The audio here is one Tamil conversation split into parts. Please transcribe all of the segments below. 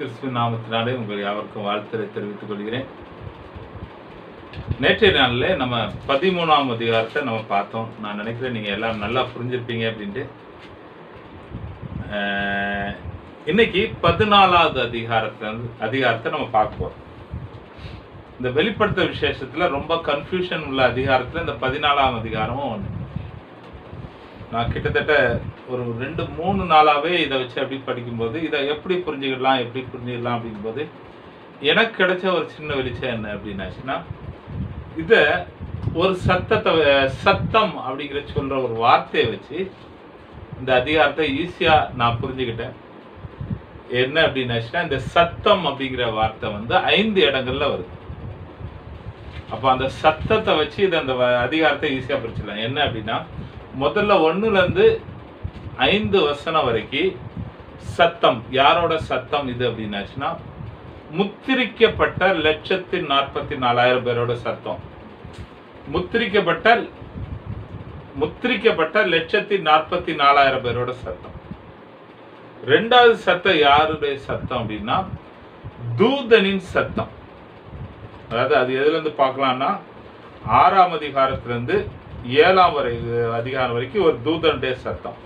கிறிஸ்துவின் நாமத்தினாலே உங்கள் யாவருக்கும் வாழ்த்துரை தெரிவித்துக் கொள்கிறேன். நேற்றைய நாளில் நம்ம 13ஆம் அதிகாரத்தை நம்ம பார்த்தோம். நான் நினைக்கிறேன் நீங்கள் எல்லாம் நல்லா புரிஞ்சிருப்பீங்க அப்படின்ட்டு. இன்னைக்கு 14வது அதிகாரத்தை நம்ம பார்க்க போகிறோம். இந்த வெளிப்படுத்த விசேஷத்தில் ரொம்ப கன்ஃபியூஷன் உள்ள அதிகாரத்தில் இந்த 14ஆம் அதிகாரமும் ஒன்று. நான் கிட்டத்தட்ட ஒரு 2-3 நாளாகவே இதை வச்சு அப்படி படிக்கும்போது இதை எப்படி புரிஞ்சுக்கலாம் அப்படிங்கும்போது எனக்கு கிடைச்ச ஒரு சின்ன வெளிச்சம் என்ன அப்படின்னாச்சுன்னா, இதை ஒரு சத்தம் அப்படிங்கிற சொல்கிற ஒரு வார்த்தையை வச்சு இந்த அதிகாரத்தை ஈஸியாக நான் புரிஞ்சுக்கிட்டேன். என்ன அப்படின்னாச்சுன்னா, இந்த சத்தம் அப்படிங்கிற வார்த்தை 5 இடங்கள்ல வருது. அப்போ அந்த சத்தத்தை வச்சு இதை அந்த அதிகாரத்தை ஈஸியாக புரிஞ்சுக்கலாம். என்ன அப்படின்னா, முதல்ல 1லேருந்து 5 வசனம் வரைக்கும் சத்தம். யாரோட சத்தம் இது அப்படின்னாச்சுன்னா, முத்திரிக்கப்பட்ட 1,44,000 பேரோட சத்தம். முத்திரிக்கப்பட்ட 1,44,000 பேரோட சத்தம். 2வது சத்தம் யாருடைய சத்தம் அப்படின்னா, தூதனின் சத்தம். அதாவது அது எதுல இருந்து பார்க்கலாம்னா, 6ஆம் அதிகாரத்திலிருந்து 7ஆம் அதிகாரம் வரைக்கும் ஒரு தூதனுடைய சத்தம்.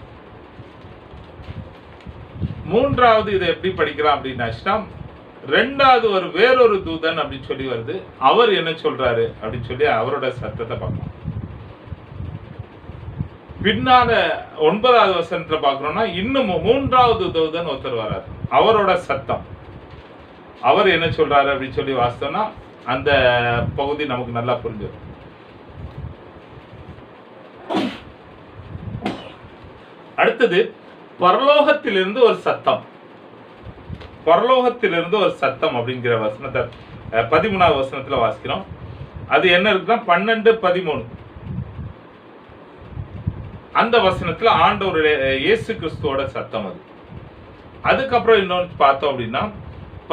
3வது இதை எப்படி படிக்கலாம் அப்படின்னாச்சுன்னா, 2வது வேறொரு தூதன் அப்படின்னு சொல்லி வருது. அவர் என்ன சொல்றாரு அப்படின்னு சொல்லி அவரோட சத்தத்தை பார்க்கலாம். பின்னால 9வது வசனத்துல பார்க்கிறோம்னா, இன்னும் 3வது தூதன் ஒருத்தர் வராரு. அவரோட சத்தம். அவர் என்ன சொல்றாரு அப்படின்னு சொல்லி வாசித்தோம்னா அந்த பகுதி நமக்கு நல்லா புரிஞ்சிடும். அடுத்தது பரலோகத்திலிருந்து ஒரு சத்தம். பரலோகத்திலிருந்து ஒரு சத்தம் அப்படிங்கிற வசனத்தை 13வது வசனத்துல வாசிக்கிறோம். அது என்ன இருக்குன்னா 12-13. அந்த வசனத்துல ஆண்டவருடைய இயேசு கிறிஸ்துவோட சத்தம் அது. அதுக்கப்புறம் இன்னொன்று பார்த்தோம் அப்படின்னா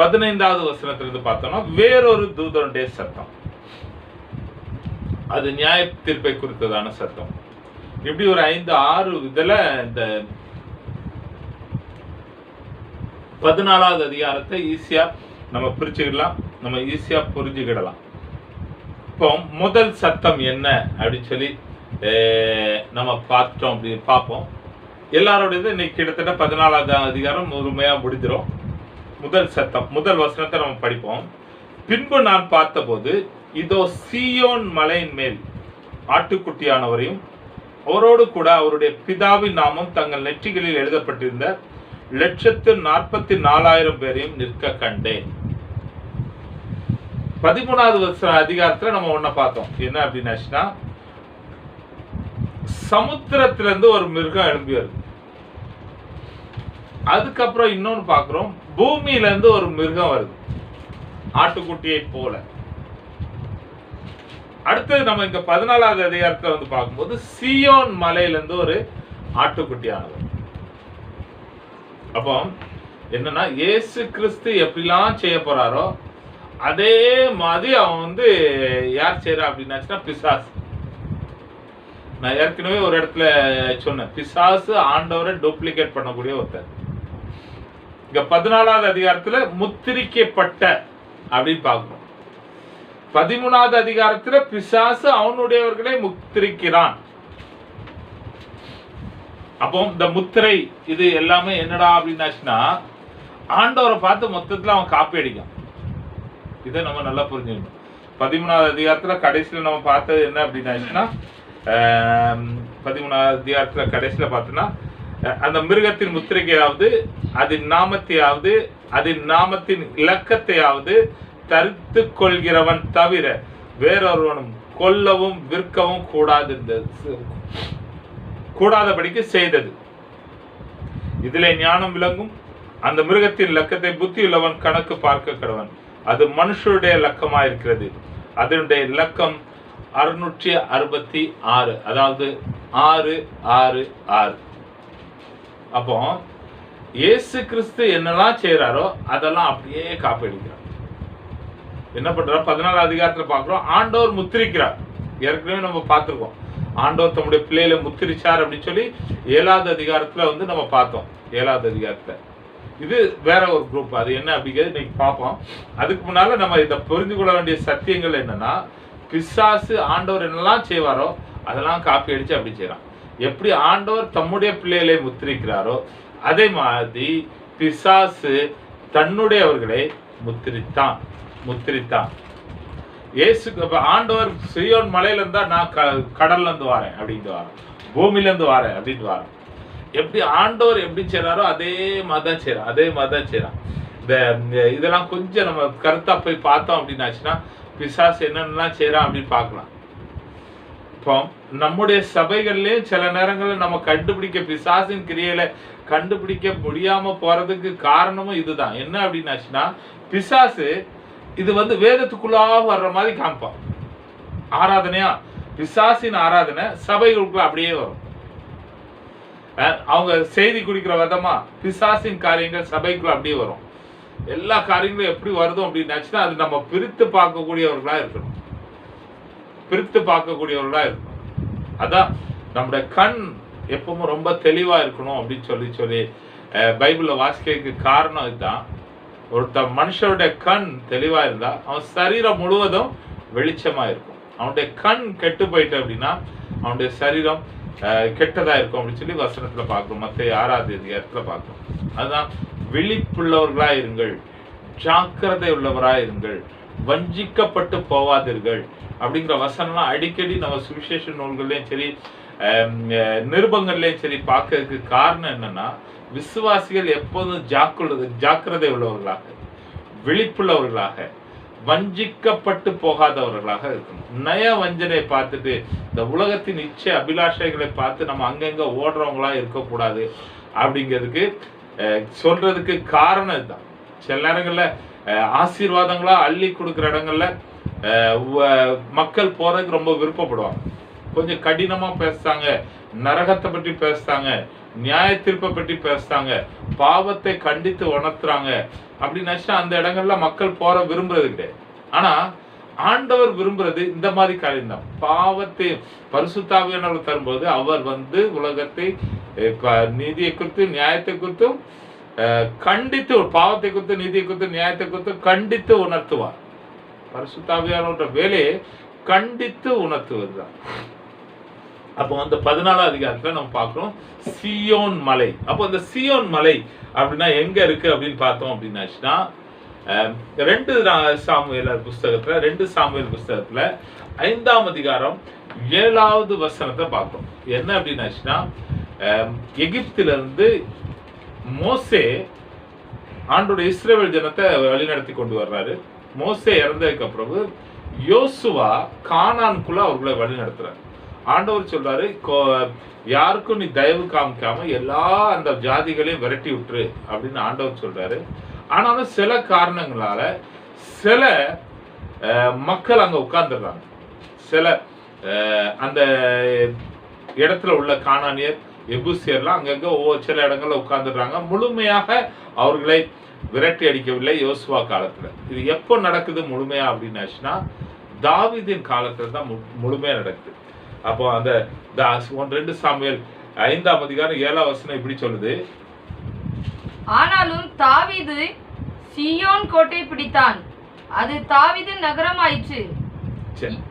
15வது வசனத்திலிருந்து பார்த்தோம்னா வேறொரு தூதனுடைய சத்தம். அது நியாய தீர்ப்பை குறித்ததான சத்தம். இப்படி ஒரு 5-6 இதுல இந்த 14வது அதிகாரத்தை ஈஸியா நம்ம பிரிச்சுக்கிடலாம், நம்ம ஈஸியா புரிஞ்சுக்கிடலாம். இப்போ முதல் சத்தம் என்ன அப்படின்னு சொல்லி நம்ம பார்த்தோம் அப்படி பார்ப்போம். எல்லாரோடது இன்னைக்கு கிட்டத்தட்ட 14வது அதிகாரம் முழுமையா முடிஞ்சிடும். முதல் சத்தம், முதல் வசனத்தை நம்ம படிப்போம். பின்பு நான் பார்த்தபோது இதோ சீயோன் மலையின் மேல் ஆட்டுக்குட்டியானவரையும் அவரோடு கூட அவருடைய பிதாவின் நாமம் தங்கள் நெற்றிகளில் எழுதப்பட்டிருந்த 1,44,000 பேரையும் நிற்க கண்டேன். 13வது அதிகாரத்துல நம்ம ஒன்ன பார்த்தோம். என்ன அப்படின்னாச்சுன்னா, சமுத்திரத்திலிருந்து ஒரு மிருகம் எழும்பி வருது. அதுக்கப்புறம் இன்னொன்னு பார்க்கிறோம், பூமியில இருந்து ஒரு மிருகம் வருது ஆட்டுக்குட்டியை போல. அடுத்தது நம்ம இங்க 14வது அதிகாரத்துல பார்க்கும்போது சீயோன் மலையில இருந்து ஒரு ஆட்டுக்குட்டியானவர். அப்போ என்னன்னா, இயேசு கிறிஸ்து எப்படிலாம் செய்ய போறாரோ அதே மாதிரி அவன் யார் செய்யறா அப்படின்னாச்சுன்னா பிசாசு. நான் ஏற்கனவே ஒரு இடத்துல சொன்னேன், பிசாசு ஆண்டவரை டூப்ளிகேட் பண்ணக்கூடிய ஒருத்தர். இங்க 14வது அதிகாரத்துல முத்திரிக்கப்பட்ட அப்படின்னு பார்க்கணும். 13வது அதிகாரத்துல பிசாசு அவனுடையவர்களை முத்திரிக்கிறான். அப்போ இந்த முத்திரை இது எல்லாமே என்னடா அப்படின்னாச்சுன்னா, ஆண்டவரை பார்த்து மொத்தத்துல அவன் காப்பி அடிக்கும். இதை நம்ம நல்லா புரிஞ்சுக்கணும். 13வது அதிகாரத்துல கடைசியில நம்ம பார்த்தது என்ன அப்படின்னாச்சுன்னா, 13வது அதிகாரத்துல கடைசியில பார்த்தோம்னா, அந்த மிருகத்தின் முத்திரைக்கையாவது அதன் நாமத்தையாவது அதன் நாமத்தின் இலக்கத்தையாவது தரித்து கொள்கிறவன் தவிர வேறொருவனும் கொல்லவும் விற்கவும் கூடாதபடிக்கு செய்தது. இதிலே ஞானம் விளங்கும். அந்த மிருகத்தின் லக்கத்தை புத்தியுள்ளவன் கணக்கு பார்க்க கடவன். அது மனுஷருடைய லக்கமா இருக்கிறது. அதனுடைய லக்கம் 666, அதாவது 666. அப்போ இயேசு கிறிஸ்து என்னெல்லாம் செய்யறாரோ அதெல்லாம் அப்படியே காப்பி அடிக்கிறார். என்ன பண்றார்? 14வது அதிகாரத்துல பார்க்கிறோம், ஆண்டவர் முத்திரிக்கிறார். ஏற்கனவே நம்ம பார்த்திருக்கோம், ஆண்டவர் தம்முடைய பிள்ளைகளை முத்திரிச்சார் அப்படின்னு சொல்லி 7வது அதிகாரத்துல நம்ம பார்த்தோம். 7வது அதிகாரத்துல இது வேற ஒரு குரூப். அது என்ன அப்படிங்கிறது இன்னைக்கு பார்ப்போம். அதுக்கு முன்னால நம்ம இதை புரிந்து கொள்ள வேண்டிய சத்தியங்கள் என்னன்னா, பிசாசு ஆண்டவர் என்னெல்லாம் செய்வாரோ அதெல்லாம் காப்பி அடிச்சு அப்படி செய்யறான். எப்படி ஆண்டவர் தம்முடைய பிள்ளைகளை முத்திரிக்கிறாரோ அதே மாதிரி பிசாசு தன்னுடையவர்களை முத்திரித்தான். இயேசு ஆண்டவர் சீயோன் மலையில இருந்தா நான் கடல்ல இருந்து வரேன் அப்படின்னு வரேன், பூமியில இருந்து வரேன் அப்படின்னு வரேன். எப்படி ஆண்டவர் எப்படி செய்யறாரோ அதே மாதிரிதான் செய்யறான். இதெல்லாம் கொஞ்சம் நம்ம கருத்தா போய் பார்த்தோம் அப்படின்னாச்சுன்னா பிசாசு என்னென்னலாம் செய்யறான் அப்படின்னு பார்க்கலாம். இப்போ நம்முடைய சபைகள்லயும் சில நேரங்களில் நம்ம கண்டுபிடிக்க பிசாசின் கிரியையில கண்டுபிடிக்க முடியாம போறதுக்கு காரணமும் இதுதான். என்ன அப்படின்னாச்சுன்னா, பிசாசு இது வேதத்துக்குள்ளாக வர்ற மாதிரி காமிப்பான். ஆராதனையா பிசாசின் ஆராதனை சபைகளுக்குள்ள அப்படியே வரும். அவங்க செய்தி குடிக்கிற விதமா பிசாசின் காரியங்கள் சபைக்குள்ள அப்படியே வரும். எல்லா காரியங்களும் எப்படி வருதும் அப்படின்னாச்சுன்னா அது நம்ம பிரித்து பார்க்கக்கூடியவர்களா இருக்கணும். அதான் நம்முடைய கண் எப்பவும் ரொம்ப தெளிவா இருக்கணும் அப்படின்னு சொல்லி பைபிள்ல வாசிக்கிறதுக்கு காரணம் இதுதான். ஒருத்த மனுஷனுடைய கண் தெளிவா இருந்தா அவன் சரீரம் முழுவதும் வெளிச்சமா இருக்கும். அவனுடைய கண் கெட்டு போயிட்டு அப்படின்னா அவனுடைய சரீரம் கெட்டதா இருக்கும் அப்படின்னு சொல்லி வசனத்துல பார்க்கணும். மத்திய 6ஆவது அதிகாரத்துல பார்க்கணும். அதுதான் விழிப்புள்ளவர்களா இருங்கள், ஜாக்கிரதை உள்ளவரா இருங்கள், வஞ்சிக்கப்பட்டு போவாதீர்கள் அப்படிங்கிற வசனம்லாம் அடிக்கடி நம்ம சுவிசேஷ நூல்கள்லயும் சரி நிருபங்கள்லயும் சரி பார்க்கறதுக்கு காரணம் என்னன்னா, விசுவாசிகள் எப்போதும் ஜாக்கிரதை உள்ளவர்களாக, விழிப்புள்ளவர்களாக, வஞ்சிக்கப்பட்டு போகாதவர்களாக இருக்கணும். நய வஞ்சனை பார்த்துட்டு இந்த உலகத்தின் இச்சை அபிலாஷைகளை பார்த்து நம்ம அங்கங்க ஓடுறவங்களா இருக்கக்கூடாது அப்படிங்கிறதுக்கு சொல்றதுக்கு காரணம் இதுதான். சில நேரங்கள்ல ஆசீர்வாதங்களா அள்ளி கொடுக்குற இடங்கள்ல மக்கள் போறதுக்கு ரொம்ப விருப்பப்படுவாங்க. கொஞ்சம் கடினமா பேசுறாங்க, நரகத்தை பற்றி பேசுறாங்க, நியாய தீர்ப்பை பற்றி பேசுறாங்க, பாவத்தை கண்டித்து உணர்த்துறாங்க அப்படின்னா அந்த இடங்கள்ல மக்கள் போற விரும்புறது கிடையாது. ஆனா ஆண்டவர் விரும்புறது இந்த மாதிரி காரியம் தான். பாவத்தை பரிசுத்தாவியானவர் தரும்போது அவர் உலகத்தை நீதியை குறித்து நியாயத்தை குறித்தும் கண்டித்து, பாவத்தை குறித்து நீதியை குறித்து நியாயத்தை குறித்து கண்டித்து உணர்த்துவார். பரிசுத்தாவியானவரோட வேலையை கண்டித்து உணர்த்துவதுதான். அப்போ 14ஆம் அதிகாரத்துல நம்ம பார்க்கிறோம் சீயோன் மலை. அப்போ அந்த சீயோன் மலை அப்படின்னா எங்க இருக்கு அப்படின்னு பார்த்தோம் அப்படின்னாச்சுன்னா 2 சாமுவேல் புஸ்தகத்துல 5ஆம் அதிகாரம் 7வது வசனத்தை பார்க்கிறோம். என்ன அப்படின்னாச்சுன்னா, எகிப்திலிருந்து மோசே ஆண்டோட இஸ்ரவேல் ஜனத்தை வழிநடத்தி கொண்டு வர்றாரு. மோசே இறந்ததுக்கு அப்புறம் யோசுவா கானானுக்குள்ள அவர்களை வழி நடத்துறாரு. ஆண்டவர் சொல்றாரு, யாருக்கும் நீ தயவு காமிக்காம எல்லா அந்த ஜாதிகளையும் விரட்டி விட்டுரு அப்படின்னு ஆண்டவர் சொல்றாரு. ஆனாலும் சில காரணங்களால சில மக்கள் அங்க உட்கார்ந்துடுறாங்க. சில அந்த இடத்துல உள்ள கானானியர் எபூசியர்லாம் அங்கங்க சில இடங்கள்ல உட்கார்ந்துடுறாங்க. முழுமையாக அவர்களை விரட்டி அடிக்கவில்லை யோசுவா காலத்துல. இது எப்போ நடக்குது முழுமையா அப்படின்னாச்சுன்னா தாவீதின் காலத்துல தான் முழுமையா நடக்குது. அப்போ அந்த 2 சாமுவேல் 5ஆம் அதிகாரம் 7ஆம் வசனம் இப்படி சொல்லுது, ஆனாலும் தாவீது சீயோன் கோட்டை பிடித்தான், அது தாவீதின் நகரமாயிற்று.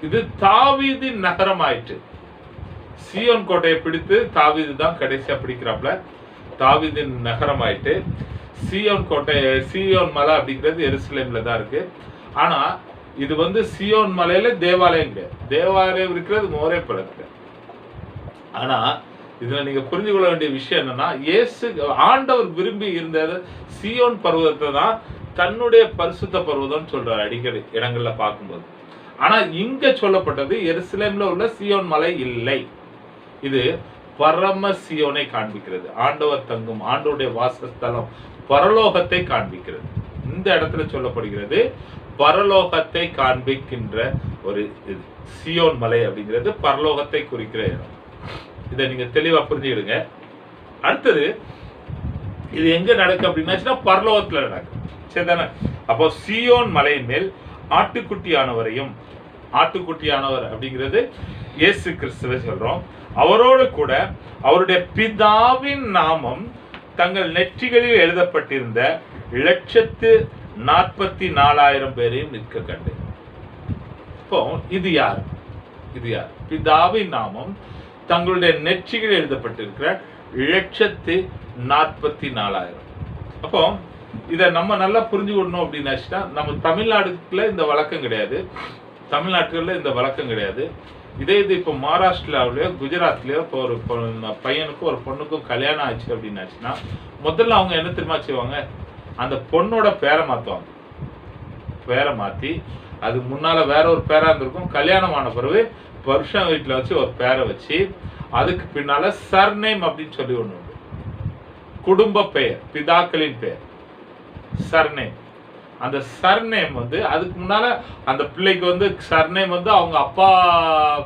இது தாவீதின் நகரமாயிற்று. சீயோன் கோட்டையை பிடித்து தாவீது தான் கடைசியா பிடிக்கிறாப்ல. தாவீதின் நகரமாயிட்டு சீயோன் கோட்டை, சீயோன் மலை அப்படிங்கிறது எருசலேம்ல தான் இருக்கு. ஆனா இது சீயோன் மலையில தேவாலயம் கிடையாது. தேவாலயம் இருக்கிறது மோரே பழத்துல. ஆனா இதுல நீங்க புரிஞ்சு கொள்ள வேண்டிய விஷயம் என்னன்னா, ஆண்டவர் விரும்பி இருந்தது சீயோன் பர்வதத்தை தான் தன்னுடைய பரிசுத்த பர்வதம் சொல்றாரு அடிக்கடி இடங்கள்ல பார்க்கும்போது. ஆனா இங்க சொல்லப்பட்டது எருசலேம்ல உள்ள சீயோன் மலை இல்லை. இது பரம சீயோனை காண்பிக்கிறது. ஆண்டவர் தங்கும், ஆண்டவருடைய வாசஸ்தலம் பரலோகத்தை காண்பிக்கிறது. இந்த இடத்துல சொல்லப்படுகிறது பரலோகத்தை காண்பிக்கின்ற ஒரு சீயோன் மலை அப்படிங்கிறது பரலோகத்தை குறிக்கிற இடம். இதை நீங்க தெளிவா புரிஞ்சுக்கிடுங்க. அடுத்தது இது எங்க நடக்கும் அப்படின்னா பரலோகத்துல நடக்கும். சரிதானே? அப்போ சீயோன் மலையின் மேல் ஆட்டுக்குட்டியானவரையும், ஆட்டுக்குட்டியானவர் அப்படிங்கிறது இயேசு கிறிஸ்துவை சொல்றோம், அவரோடு கூட அவருடைய பிதாவின் நாமம் தங்கள் நெற்றிகளில் எழுதப்பட்டிருந்த 1,44,000 பேரையும் நிற்க கண்டேன். இப்போ இது யார்? இது யார்? பிதாவின் நாமம் தங்களுடைய நெற்றிகளில் எழுதப்பட்டிருக்கிற 1,44,000. அப்போ இதை நம்ம நல்லா புரிஞ்சுக்கணும் அப்படின்னாச்சுன்னா, நம்ம தமிழ்நாடுல இந்த வழக்கம் கிடையாது, தமிழ்நாட்டுல இந்த வழக்கம் கிடையாது. இதே இது இப்போ மகாராஷ்டிராவிலயோ குஜராத்லயோ இப்போ ஒரு பையனுக்கும் ஒரு பொண்ணுக்கும் கல்யாணம் ஆச்சு அப்படின்னாச்சுன்னா, முதல்ல அவங்க என்ன தெரியுமா செய்வாங்க? அந்த பொண்ணோட பேரை மாற்றுவாங்க. பேரை மாற்றி அது முன்னால வேற ஒரு பேரா இருந்திருக்கும். கல்யாணம் ஆன பிறகு வருஷம் வீட்டில் வச்சு ஒரு பேரை வச்சு அதுக்கு பின்னால சர்நேம் அப்படின்னு சொல்லி ஒன்று உண்டு. குடும்ப பெயர், பிதாக்களின் பெயர், சர்நேம். அந்த சர்நேம் வந்து அதுக்கு முன்னால அந்த பிள்ளைக்கு வந்து சர்நேம் வந்து அவங்க அப்பா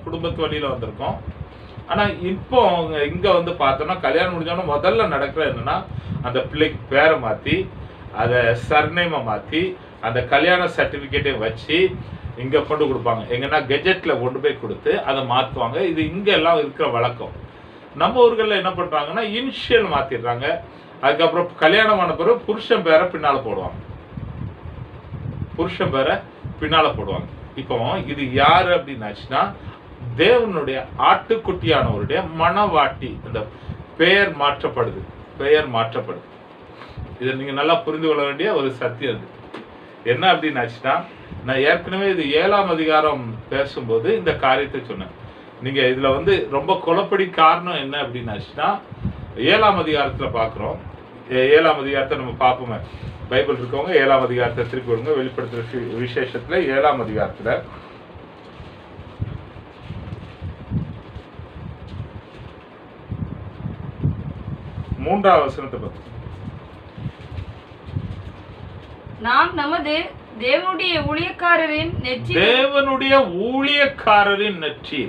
குடும்பத்து வழியில வந்திருக்கும். ஆனா இப்போ அவங்க இங்க வந்து பார்த்தோம்னா கல்யாணம் முடிஞ்சோன்னா முதல்ல நடக்கிற என்னன்னா, அந்த பிள்ளைக்கு பேரை மாத்தி அதை சர்நேமை மாத்தி அந்த கல்யாண சர்டிபிகேட்டை வச்சு இங்க கொண்டு கொடுப்பாங்க. எங்கன்னா கெஜெட்ல கொண்டு போய் கொடுத்து அதை மாத்துவாங்க. இது இங்க எல்லாம் இருக்கிற வழக்கம். நம்ம ஊர்கள்ல என்ன பண்றாங்கன்னா இனிஷியல் மாத்திடுறாங்க. அதுக்கப்புறம் கல்யாணம் ஆன பிறகு புருஷன் பேரை பின்னால போடுவாங்க. புருஷன் பேரை பின்னால போடுவாங்க. இப்போ இது யாரு அப்படின்னாச்சுன்னா, தேவனுடைய ஆட்டுக்குட்டியானவருடைய மணவாட்டி. இந்த பெயர் மாற்றப்படுது, பெயர் மாற்றப்படுது. இதை நீங்க நல்லா புரிந்து கொள்ள வேண்டிய ஒரு சத்தியம் அது. என்ன அப்படின்னாச்சுன்னா, நான் ஏற்கனவே இது 7ஆம் அதிகாரம் பேசும்போது இந்த காரியத்தை சொன்னேன். நீங்க இதுல வந்து ரொம்ப குழப்படி காரணம் என்ன அப்படின்னாச்சுன்னா, 7ஆம் அதிகாரத்துல பாக்குறோம். 7ஆம் அதிகாரத்தை நம்ம பார்ப்போமே. பைபிள் இருக்கவங்க 7ஆம் அதிகாரத்தை திருப்பி வருங்க. வெளிப்படுத்துற விசேஷத்துல 7ஆம் அதிகாரத்துல 3ஆம் வசனத்தை பத்தி. நாம் நமது தேவனுடைய ஊழியக்காரரின் நெற்றி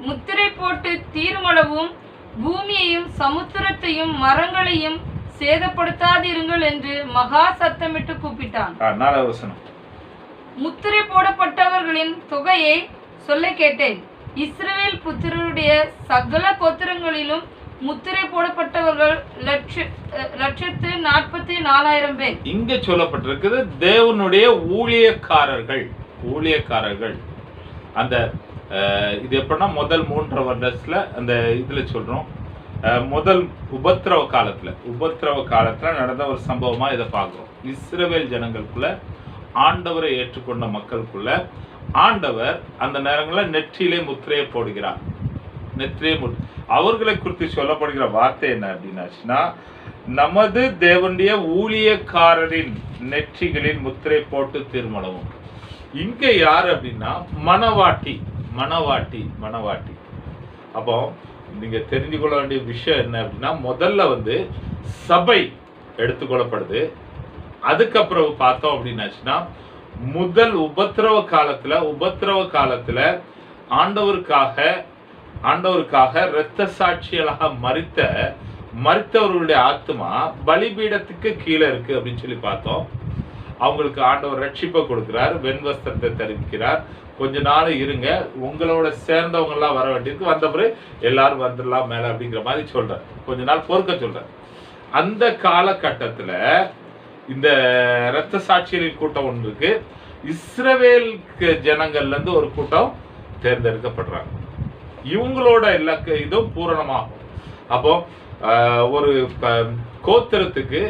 முத்திரை போட்டு தீர்மளவும் பூமியையும் சமுத்திரத்தையும் மரங்களையும் சேதப்படுத்தாதிருங்கள் என்று மகா சத்தமிட்டு கூப்பிட்டான். முத்திரை போடப்பட்டவர்களின் தொகையை சொல்ல கேட்டேன். இஸ்ரவேல் புத்திரருடைய சகல கோத்திரங்களிலும் முத்திரை போடப்பட்டவர்கள் 1,44,000 பேர். இங்க சொல்லப்பட்டிருக்கிறது தேவனுடைய ஊழியக்காரர்கள். ஊழியக்காரர்கள் அந்த இது எப்படின்னா முதல் 3 வருடத்துல அந்த இதுல சொல்றோம். முதல் உபத்திரவ காலத்துல நடந்த ஒரு சம்பவமா இதை பார்க்கிறோம். இஸ்ரவேல் ஜனங்களுக்குள்ள ஆண்டவரை ஏற்றுக்கொண்ட மக்களுக்குள்ள ஆண்டவர் அந்த நேரங்களில் நெற்றியிலே முத்திரையை போடுகிறார். அவர்களை குறித்து சொல்லப்படுகிற வார்த்தை என்ன அப்படின்னாச்சுன்னா, நமது தேவனுடைய ஊழியக்காரரின் நெற்றிகளின் முத்திரை போட்டு தீர்மானமும். இங்க யாரு அப்படின்னா மணவாட்டி. அப்போ நீங்க தெரிஞ்சு கொள்ள வேண்டிய விஷயம் என்ன அப்படின்னா, முதல்ல வந்து சபை எடுத்துக்கொள்ளப்படுது. அதுக்கப்புறம் பார்த்தோம் அப்படின்னாச்சுன்னா, முதல் உபத்திரவ காலத்துல ஆண்டவருக்காக இரத்த சாட்சிகளாக மரித்தவர்களுடைய ஆத்மா பலிபீடத்துக்கு கீழே இருக்கு அப்படின்னு சொல்லி பார்த்தோம். அவங்களுக்கு ஆண்டவர் ரட்சிப்பை கொடுக்கிறார், வெண்வஸ்திரத்தை தெரிவிக்கிறார். கொஞ்ச நாள் இருங்க, உங்களோட சேர்ந்தவங்க எல்லாம் வர வேண்டியிருக்கு, வந்த பிறகு எல்லாரும் வந்துடலாம் மேல அப்படிங்கிற மாதிரி சொல்றார். கொஞ்ச நாள் பொறுக்க சொல்றார். அந்த காலகட்டத்துல இந்த இரத்த சாட்சிகளின் கூட்டம் ஒன்று இருக்கு. இஸ்ரவேல் ஜனங்கள்ல இருந்து ஒரு கூட்டம் தேர்ந்தெடுக்கப்படுறாங்க. இவங்களோட இதுவும் பூரணமாகும். அப்போ ஒரு கோத்திரத்துக்கு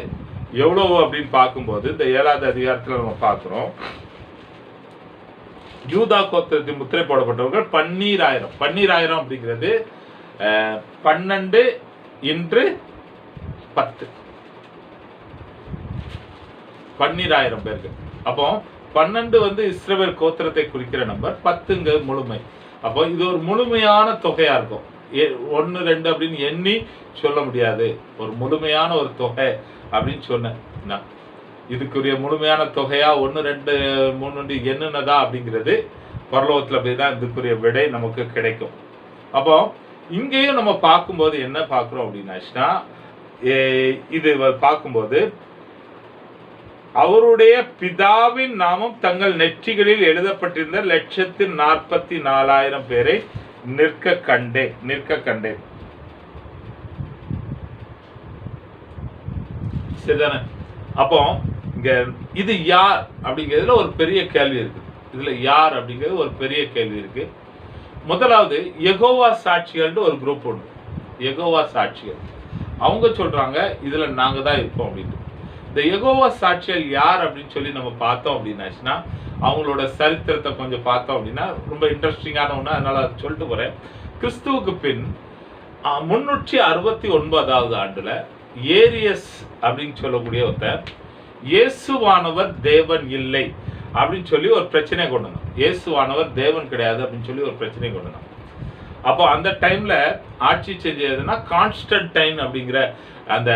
எவ்வளவு அப்படின்னு பார்க்கும்போது இந்த 7ஆவது அதிகாரத்துல நம்ம பார்க்கிறோம். யூதா கோத்திரத்தில் முத்திரை போடப்பட்டவர்கள் 12,000 அப்படிங்கிறது 12 இன்று 10 12,000 பேருக்கு. அப்போ 12 வந்து இஸ்ரவேல் கோத்திரத்தை குறிக்கிற நம்பர், 10 முழுமை. அப்போ இது ஒரு முழுமையான தொகையா இருக்கும். 1 2 அப்படின்னு எண்ணி சொல்ல முடியாது. ஒரு முழுமையான ஒரு தொகை அப்படின்னு சொன்னேன். இதுக்குரிய முழுமையான தொகையா 1 2 3 என்னன்னதா அப்படிங்கிறது பரலோகத்துல போய்தான் இதுக்குரிய விடை நமக்கு கிடைக்கும். அப்போ இங்கேயும் நம்ம பார்க்கும்போது என்ன பார்க்கிறோம் அப்படின்னாச்சுன்னா, இது பார்க்கும்போது அவருடைய பிதாவின் நாமம் தங்கள் நெற்றிகளில் எழுதப்பட்டிருந்த 1,44,000 பேரை நிற்க கண்டேன். சரிதானே? அப்போ இங்க இது யார் அப்படிங்கிறதுல ஒரு பெரிய கேள்வி இருக்கு. இதுல யார் அப்படிங்கிறது ஒரு பெரிய கேள்வி இருக்கு. முதலாவது யெகோவா சாட்சிகள்னு ஒரு குரூப் உண்டு. யெகோவா சாட்சிகள் அவங்க சொல்றாங்க இதுல நாங்க தான் இருப்போம் அப்படின்னு. இந்த யெகோவா சாட்சிகள் யார் அப்படின்னு சொல்லி நம்ம பார்த்தோம் அப்படின்னாச்சுன்னா அவங்களோட சரித்திரத்தை கொஞ்சம் பார்த்தோம் அப்படின்னா ரொம்ப இன்ட்ரெஸ்டிங்கான ஒன்று. அதனால அதை சொல்லிட்டு போறேன். கிறிஸ்துவுக்கு பின் 369வது ஆண்டுல ஏரியஸ் அப்படின்னு சொல்லக்கூடிய ஒருத்தர் இயேசுவானவர் தேவன் இல்லை அப்படின்னு சொல்லி ஒரு பிரச்சனை கொண்டு வந்தான். இயேசுவானவர் தேவன் கிடையாது அப்படின்னு சொல்லி ஒரு பிரச்சனை கொண்டு வந்தான். அப்போ அந்த டைம்ல ஆட்சி செஞ்சதுன்னா கான்ஸ்டன்டைன் அப்படிங்கிற அந்த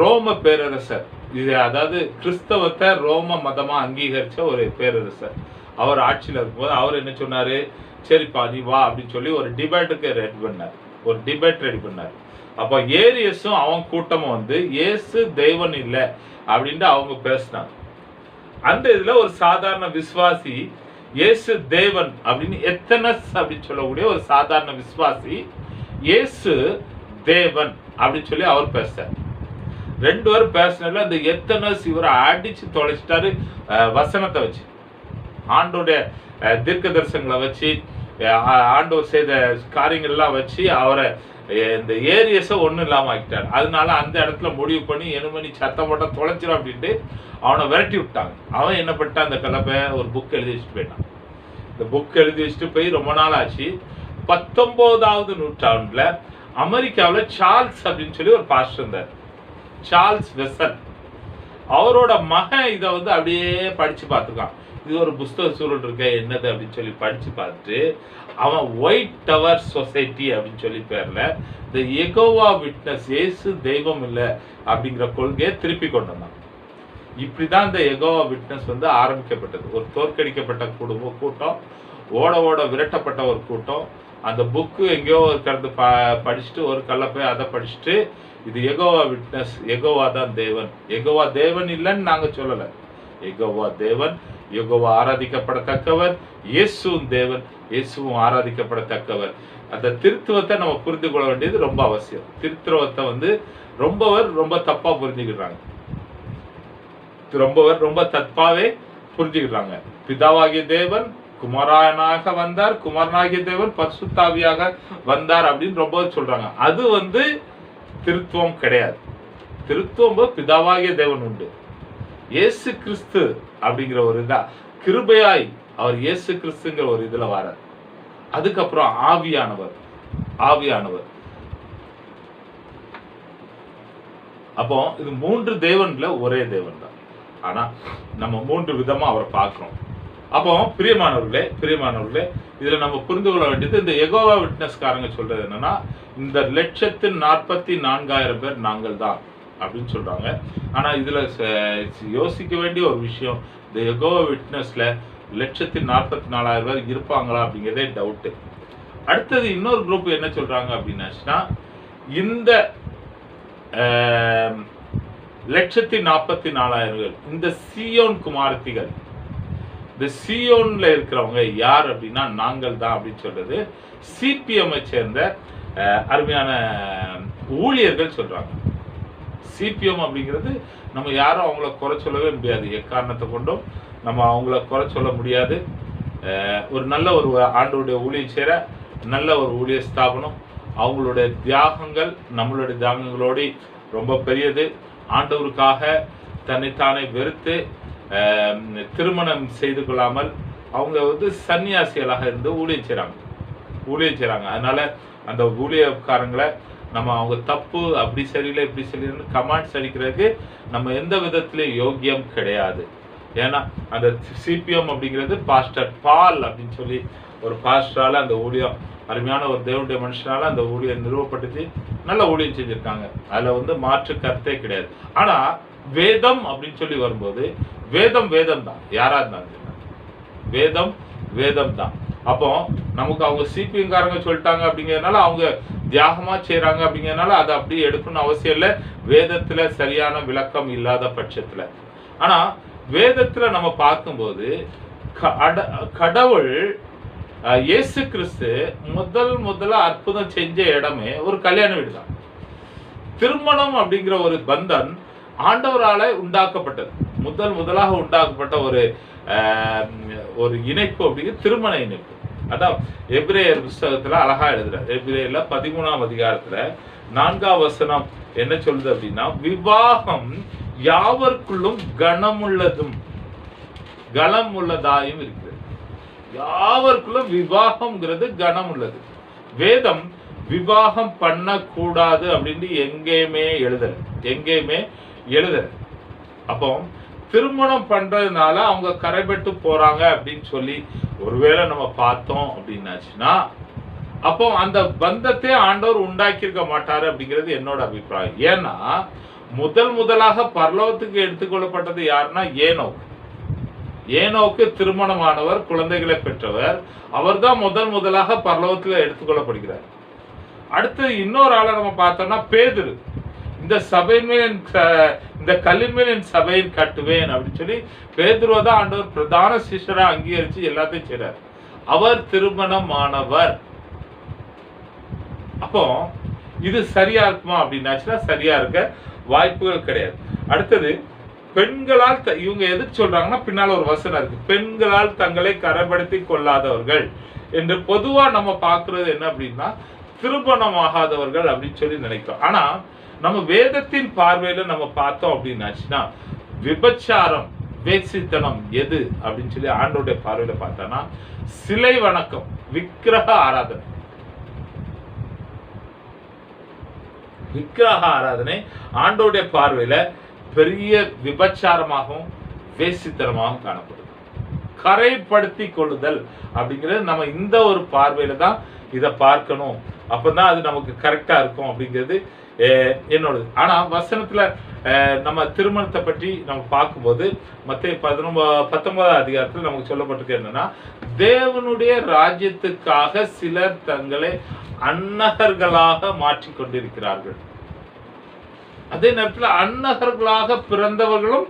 ரோம பேரரசர், இது அதாவது கிறிஸ்தவத்தை ரோம மதமா அங்கீகரிச்ச ஒரு பேரரசர். அவர் ஆட்சியில் இருக்கும்போது அவர் என்ன சொன்னாரு, சரிப்பா நீ வா அப்படின்னு சொல்லி ஒரு டிபேட்டுக்கு ரெடி பண்ணார். ஒரு டிபேட் ரெடி பண்ணார். அப்போ ஏரியஸும் அவன் கூட்டமும் வந்து இயேசு தெய்வன் இல்லை அப்படின்ட்டு அவங்க பேசினாங்க. அந்த இதுல ஒரு சாதாரண விசுவாசி இயேசு தேவன் அப்படின்னு எத்தனஸ் அப்படின்னு சொல்லக்கூடிய ஒரு சாதாரண விசுவாசி இயேசு தேவன் அப்படின்னு சொல்லி அவர் பேசுறார். ரெண்டு பேரும் பேசினதுல அந்த எத்தனஸ் இவரை அடிச்சு தொலைச்சிட்டாரு. வசனத்தை வச்சு, ஆண்டோடைய தீர்க்க தரிசனங்களை வச்சு, ஆண்டவர் செய்த காரியங்கள்லாம் வச்சு அவரை இந்த ஏரியஸை ஒன்றும் இல்லாமல் ஆக்கிட்டார். அதனால அந்த இடத்துல முடிவு பண்ணி எனுமணி சத்தம் போட்ட தொலைச்சிடும் அப்படின்ட்டு அவனை விரட்டி விட்டாங்க. அவன் என்ன பண்ணிட்டான், அந்த கலப்பை ஒரு புக் எழுதி வச்சுட்டு போயிட்டான். இந்த புக் எழுதி வச்சுட்டு போய் ரொம்ப நாள் ஆச்சு. 19வது நூற்றாண்டுல அமெரிக்காவில் சார்ல்ஸ் அப்படின்னு சொல்லி ஒரு பாஸ்டர் இருந்தார், சார்ல்ஸ் வெசல். அவரோட மகன் இதை வந்து அப்படியே படிச்சு பார்த்துருக்கான். இது ஒரு புஸ்தக சூழல் இருக்க என்னது அப்படின்னு சொல்லி படிச்சு பார்த்துட்டு அவன் ஒயிட் டவர் சொசைட்டி அப்படின்னு சொல்லி பேர்ல இந்த யெகோவா விட்னஸ் இயேசு தெய்வம் இல்லை அப்படிங்கிற கொள்கையை திருப்பி கொண்டு வந்தான். இப்படிதான் இந்த யெகோவா விட்னஸ் வந்து ஆரம்பிக்கப்பட்டது. ஒரு தோற்கடிக்கப்பட்ட கூட்டம், ஓட ஓட விரட்டப்பட்ட ஒரு கூட்டம். அந்த புக்கு எங்கேயோ இருக்கிறது படிச்சுட்டு ஒரு கல்லப்பை அதை படிச்சுட்டு இது யெகோவா விட்னஸ், யெகோவா தான் தேவன், யெகோவா தேவன் இல்லைன்னு நாங்க சொல்லலை. யெகோவா தேவன், யெகோவா ஆராதிக்கப்படத்தக்கவர், இயேசுவும் தேவன், இயேசுவும் ஆராதிக்கப்படத்தக்கவர். அந்த திருத்துவத்தை நம்ம புரிந்து கொள்ள வேண்டியது ரொம்ப அவசியம். திருத்துவத்தை வந்து ரொம்ப தப்பா புரிஞ்சுக்கிறாங்க. ரொம்ப தப்பாவே புரிஞ்சுக்கிறாங்க. பிதாவாகிய தேவன் குமாரனாக வந்தார், குமாரனாகிய தேவன் பரிசுத்தாவியாக வந்தார் அப்படின்னு ரொம்ப சொல்றாங்க. அது வந்து திருத்துவம் கிடையாது. திருத்துவம் பிதாவாகிய தேவன் உண்டு, இயேசு கிறிஸ்து அப்படிங்கிற ஒரு இதா கிருபையாய் அவர் இயேசு கிறிஸ்துங்கிற ஒரு இதுல வரார். அதுக்கப்புறம் ஆவியானவர். அப்போ இது 3 தேவன்ல ஒரே தேவன் தான். ஆனா நம்ம 3 விதமா அவரை பார்க்கிறோம். அப்போ பிரியமானவர்களே இதுல நம்ம புரிந்து கொள்ள வேண்டியது, இந்த யெகோவா விட்னஸ்காரங்க சொல்றது என்னன்னா, இந்த 1,44,000 பேர் நாங்கள் தான் அப்படின்னு சொல்றாங்க. ஆனா இதுல யோசிக்க வேண்டிய ஒரு விஷயம், இந்த யெகோவா விட்னஸ்ல 1,44,000 பேர் இருப்பாங்களா அப்படிங்கிறதே டவுட்டு. அடுத்தது இன்னொரு குரூப் என்ன சொல்றாங்க அப்படின்னா, இந்த 1,44,000 இந்த சீயோன் குமாரத்திகள், இந்த சீயோன்ல இருக்கிறவங்க யார் அப்படின்னா நாங்கள் தான் அப்படின்னு சொல்றது சிபிஎம் சேர்ந்த அருமையான ஊழியர்கள் சொல்றாங்க. சிபிஎம் அப்படிங்கிறது நம்ம யாரும் அவங்கள குறை சொல்லவே முடியாது. எக்காரணத்தை கொண்டும் நம்ம அவங்கள குறை சொல்ல முடியாது. ஒரு நல்ல ஒரு ஆண்டவருடைய ஊழியம் சேர நல்ல ஒரு ஊழிய ஸ்தாபனம். அவங்களுடைய தியாகங்கள் நம்மளுடைய தியாகங்களோடு ரொம்ப பெரியது. ஆண்டவருக்காக தன்னைத்தானே வெறுத்து திருமணம் செய்து கொள்ளாமல் அவங்க வந்து சன்னியாசிகளாக இருந்து ஊழியம் செய்கிறாங்க. அதனால அந்த ஊழியக்காரங்களை நம்ம அவங்க தப்பு, அப்படி சரியில்லை இப்படி சரியில்லைன்னு கமெண்ட்ஸ் அடிக்கிறதுக்கு நம்ம எந்த விதத்திலையும் யோக்கியம் கிடையாது. ஏன்னா அந்த சிபிஎம் அப்படிங்கிறது பாஸ்டர் பால் அப்படின்னு சொல்லி ஒரு பாஸ்டரால அந்த ஊழியம், அருமையான ஒரு தேவனுடைய மனுஷனால அந்த ஊழியம் நிறுவப்பட்டுச்சு, நல்ல ஊழியம் செஞ்சிருக்காங்க. அதுல வந்து மாற்று கருத்தே கிடையாது. ஆனா வேதம் அப்படின்னு சொல்லி வரும்போது வேதம் தான், யாரா இருந்தாங்க வேதம் தான். அப்போ நமக்கு அவங்க சிபிஎம் காரங்க சொல்லிட்டாங்க அப்படிங்கிறதுனால அவங்க தியாகமா செய்யறாங்க அப்படிங்கிறதுனால அதை அப்படியே எடுக்கணும்னு அவசியம் இல்லை, வேதத்துல சரியான விளக்கம் இல்லாத பட்சத்துல. ஆனா வேதத்துல நம்ம பார்க்கும்போது கடவுள் இயேசு கிறிஸ்து முதல்ல அற்புதம் செஞ்ச இடமே ஒரு கல்யாண வீடு தான். திருமணம் அப்படிங்கிற ஒரு பந்தன் ஆண்டவரால உண்டாக்கப்பட்டது. முதலாக உண்டாக்கப்பட்ட ஒரு இணைப்பு அப்படிங்கிறது திருமண இணைப்பு. அதான் எபிரேயர் புஸ்தகத்துல அழகா எழுதுறாரு. எபிரேயர்ல 13ஆம் அதிகாரத்துல 4ஆம் வசனம் என்ன சொல்லுது அப்படின்னா, விவாகம் யாவருக்குள்ளும் கனம் உள்ளதாயும் இருக்கிறது. யாவருக்குள்ளும் விவாகம்ங்கிறது கனம் உள்ளது. வேதம் விவாகம் பண்ணக்கூடாது அப்படின்னு எங்கேயுமே எழுதல. அப்போ திருமணம் பண்றதுனால அவங்க கரைபட்டு போறாங்க அப்படின்னு சொல்லி ஒருவேளை நம்ம பார்த்தோம் அப்படின்னாச்சுன்னா, அப்போ அந்த பந்தத்தை ஆண்டவர் உண்டாக்கி இருக்க மாட்டாரு அப்படிங்கிறது என்னோட அபிப்பிராயம். ஏன்னா முதலாக பரலோகத்துக்கு எடுத்துக்கொள்ளப்பட்டது யாருன்னா ஏனோக்கு திருமணமானவர், குழந்தைகளை பெற்றவர். அவர் தான் முதலாக பரலோகத்துல எடுத்துக்கொள்ளப்படுகிறார். அடுத்து இன்னொரு ஆளை நம்ம பார்த்தோம்னா பேதுரு. இந்த சபையின் மேல் இந்த கல்லின் மேல் என் சபையை கட்டுவேன் அப்படின்னு சொல்லி பேதுருவை தான் ஆண்டவர் பிரதான சிஷ்யரா அங்கீகரிச்சு எல்லாத்தையும் செய்றார். அவர் திருமணமானவர். அப்போ இது சரியா இருக்குமா அப்படின்னாச்சுன்னா சரியா இருக்க வாய்ப்புகள் கிடையாது. அடுத்தது பெண்களால் இவங்க எதுக்கு சொல்றாங்கன்னா, பின்னால ஒரு வசனம் இருக்கு, பெண்களால் தங்களை கரைப்படுத்தி கொள்ளாதவர்கள் என்று பொதுவா நம்ம பார்க்கிறது என்ன அப்படின்னா திருமணமாகாதவர்கள் அப்படின்னு சொல்லி நினைக்கிறோம். ஆனா நம்ம வேதத்தின் பார்வையில நம்ம பார்த்தோம் அப்படின்னாச்சுன்னா விபச்சாரம், வேசித்தனம் எது அப்படின்னு சொல்லி ஆண்டோடைய பார்வையில பார்த்தோம்னா சிலை வணக்கம், விக்கிரக ஆராதனை ஆண்டோடைய பார்வையில பெரிய விபச்சாரமாகவும் வேசித்தனமாகவும் காணப்படுது. கரைப்படுத்தி கொள்ளுதல் அப்படிங்கிறது நம்ம இந்த ஒரு பார்வையில தான் இதை பார்க்கணும். அப்பதான் அது நமக்கு கரெக்டா இருக்கும் அப்படிங்கிறது என்னோடது. ஆனா வசனத்துல நம்ம திருமணத்தை பற்றி நம்ம பார்க்கும்போது மத்தேயு 19ஆம் அதிகாரத்தில் நமக்கு சொல்லப்பட்டிருக்கு என்னன்னா, தேவனுடைய ராஜ்யத்துக்காக சிலர் தங்களை அன்னகர்களாக மாற்றிக் கொண்டிருக்கிறார்கள். அதே நேரத்தில் அன்னகர்களாக பிறந்தவர்களும்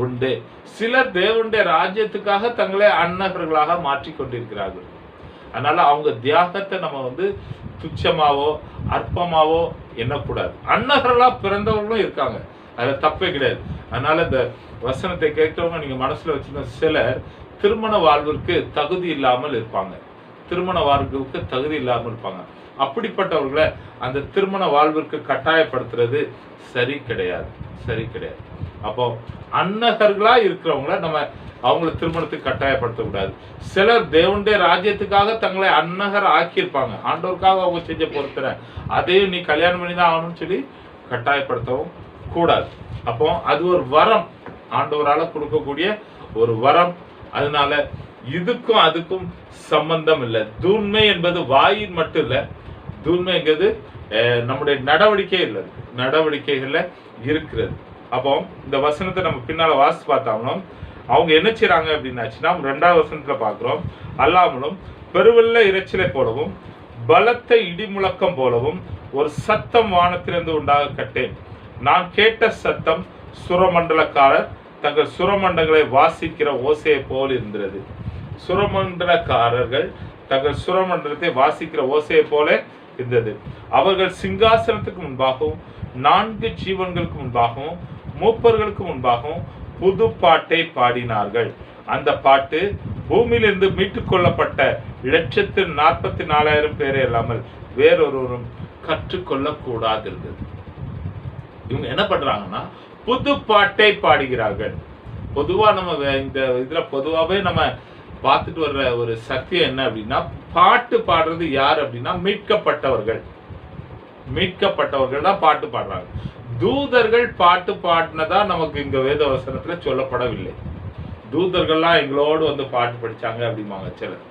உண்டு. சிலர் தேவனுடைய ராஜ்யத்துக்காக தங்களை அன்னகர்களாக மாற்றிக் கொண்டிருக்கிறார்கள். அதனால அவங்க தியாகத்தை நம்ம துச்சமாவோ அற்பமாவோ எண்ணக்கூடாது. அன்னகர்களா பிறந்தவர்களும் இருக்காங்க, அதுல தப்பே கிடையாது. அதனால இந்த வசனத்தை கேட்கிறவங்க நீங்க மனசுல வச்சிருந்த சிலர் திருமண வாழ்விற்கு தகுதி இல்லாமல் இருப்பாங்க. அப்படிப்பட்டவர்களை அந்த திருமண வாழ்விற்கு கட்டாயப்படுத்துறது சரி கிடையாது. அப்போ அன்னகர்களா இருக்கிறவங்கள நம்ம அவங்கள திருமணத்துக்கு கட்டாயப்படுத்த கூடாது. சிலர் தேவனுடைய ராஜ்யத்துக்காக தங்களை அன்னகர் ஆக்கியிருப்பாங்க, ஆண்டவருக்காக அவங்க செஞ்ச பொறுத்தனை அதையும் நீ கல்யாணம் பண்ணி தான் ஆகணும்னு சொல்லி கட்டாயப்படுத்தவும் கூடாது. அப்போ அது ஒரு வரம், ஆண்டவரால கொடுக்கக்கூடிய ஒரு வரம். அதனால இதுக்கும் அதுக்கும் சம்பந்தம் இல்லை. தூய்மை என்பது வாயின் மட்டும் இல்லை, தூய்மைங்கிறது நம்முடைய நடவடிக்கைகள்ல இருக்கிறது. அப்போ இந்த வசனத்தை நம்ம பின்னால வாசி பார்த்தாங்கன்னா அவங்க என்ன செய்றாங்க அப்படின்னாச்சுன்னா 2ஆவது வசனத்துல பார்க்கிறோம், அல்லாமலும் பெருவெள்ள இரைச்சலை போலவும் பலத்த இடி முழக்கம் போலவும் ஒரு சத்தம் வானத்திலிருந்து உண்டாக கட்டேன். நான் கேட்ட சத்தம் சுரமண்டலக்காரர் தங்கள் சுரமண்டங்களை வாசிக்கிற ஓசையை போல் இருந்தது. சுரமண்டலக்காரர்கள் தங்கள் சுரமண்டலத்தை வாசிக்கிற ஓசையை போல இருந்தது. அவர்கள் சிங்காசனத்துக்கு முன்பாகவும் 4 ஜீவன்களுக்கு முன்பாகவும் மூப்பர்களுக்கு முன்பாகவும் புது பாட்டை பாடினார்கள். அந்த பாட்டு பூமியிலிருந்து மீட்டுக் கொள்ளப்பட்ட 1,44,000 பேரை இல்லாமல் வேறொருவரும் கற்றுக்கொள்ள கூடாது இருந்தது. இவங்க என்ன பண்றாங்கன்னா புது பாட்டை பாடுகிறார்கள். பொதுவா நம்ம இந்த இதுல பொதுவாகவே நம்ம பார்த்துட்டு வர்ற ஒரு சத்தியம் என்ன அப்படின்னா, பாட்டு பாடுறது யார் அப்படின்னா மீட்கப்பட்டவர்கள் தான் பாட்டு பாடுறாங்க. தூதர்கள் பாட்டு பாடினதா நமக்கு இங்க வேத வசனத்துல சொல்லப்படவில்லை. தூதர்கள்லாம் எங்களோடு பாட்டு படிச்சாங்க அப்படிம்பாங்க சிலர்.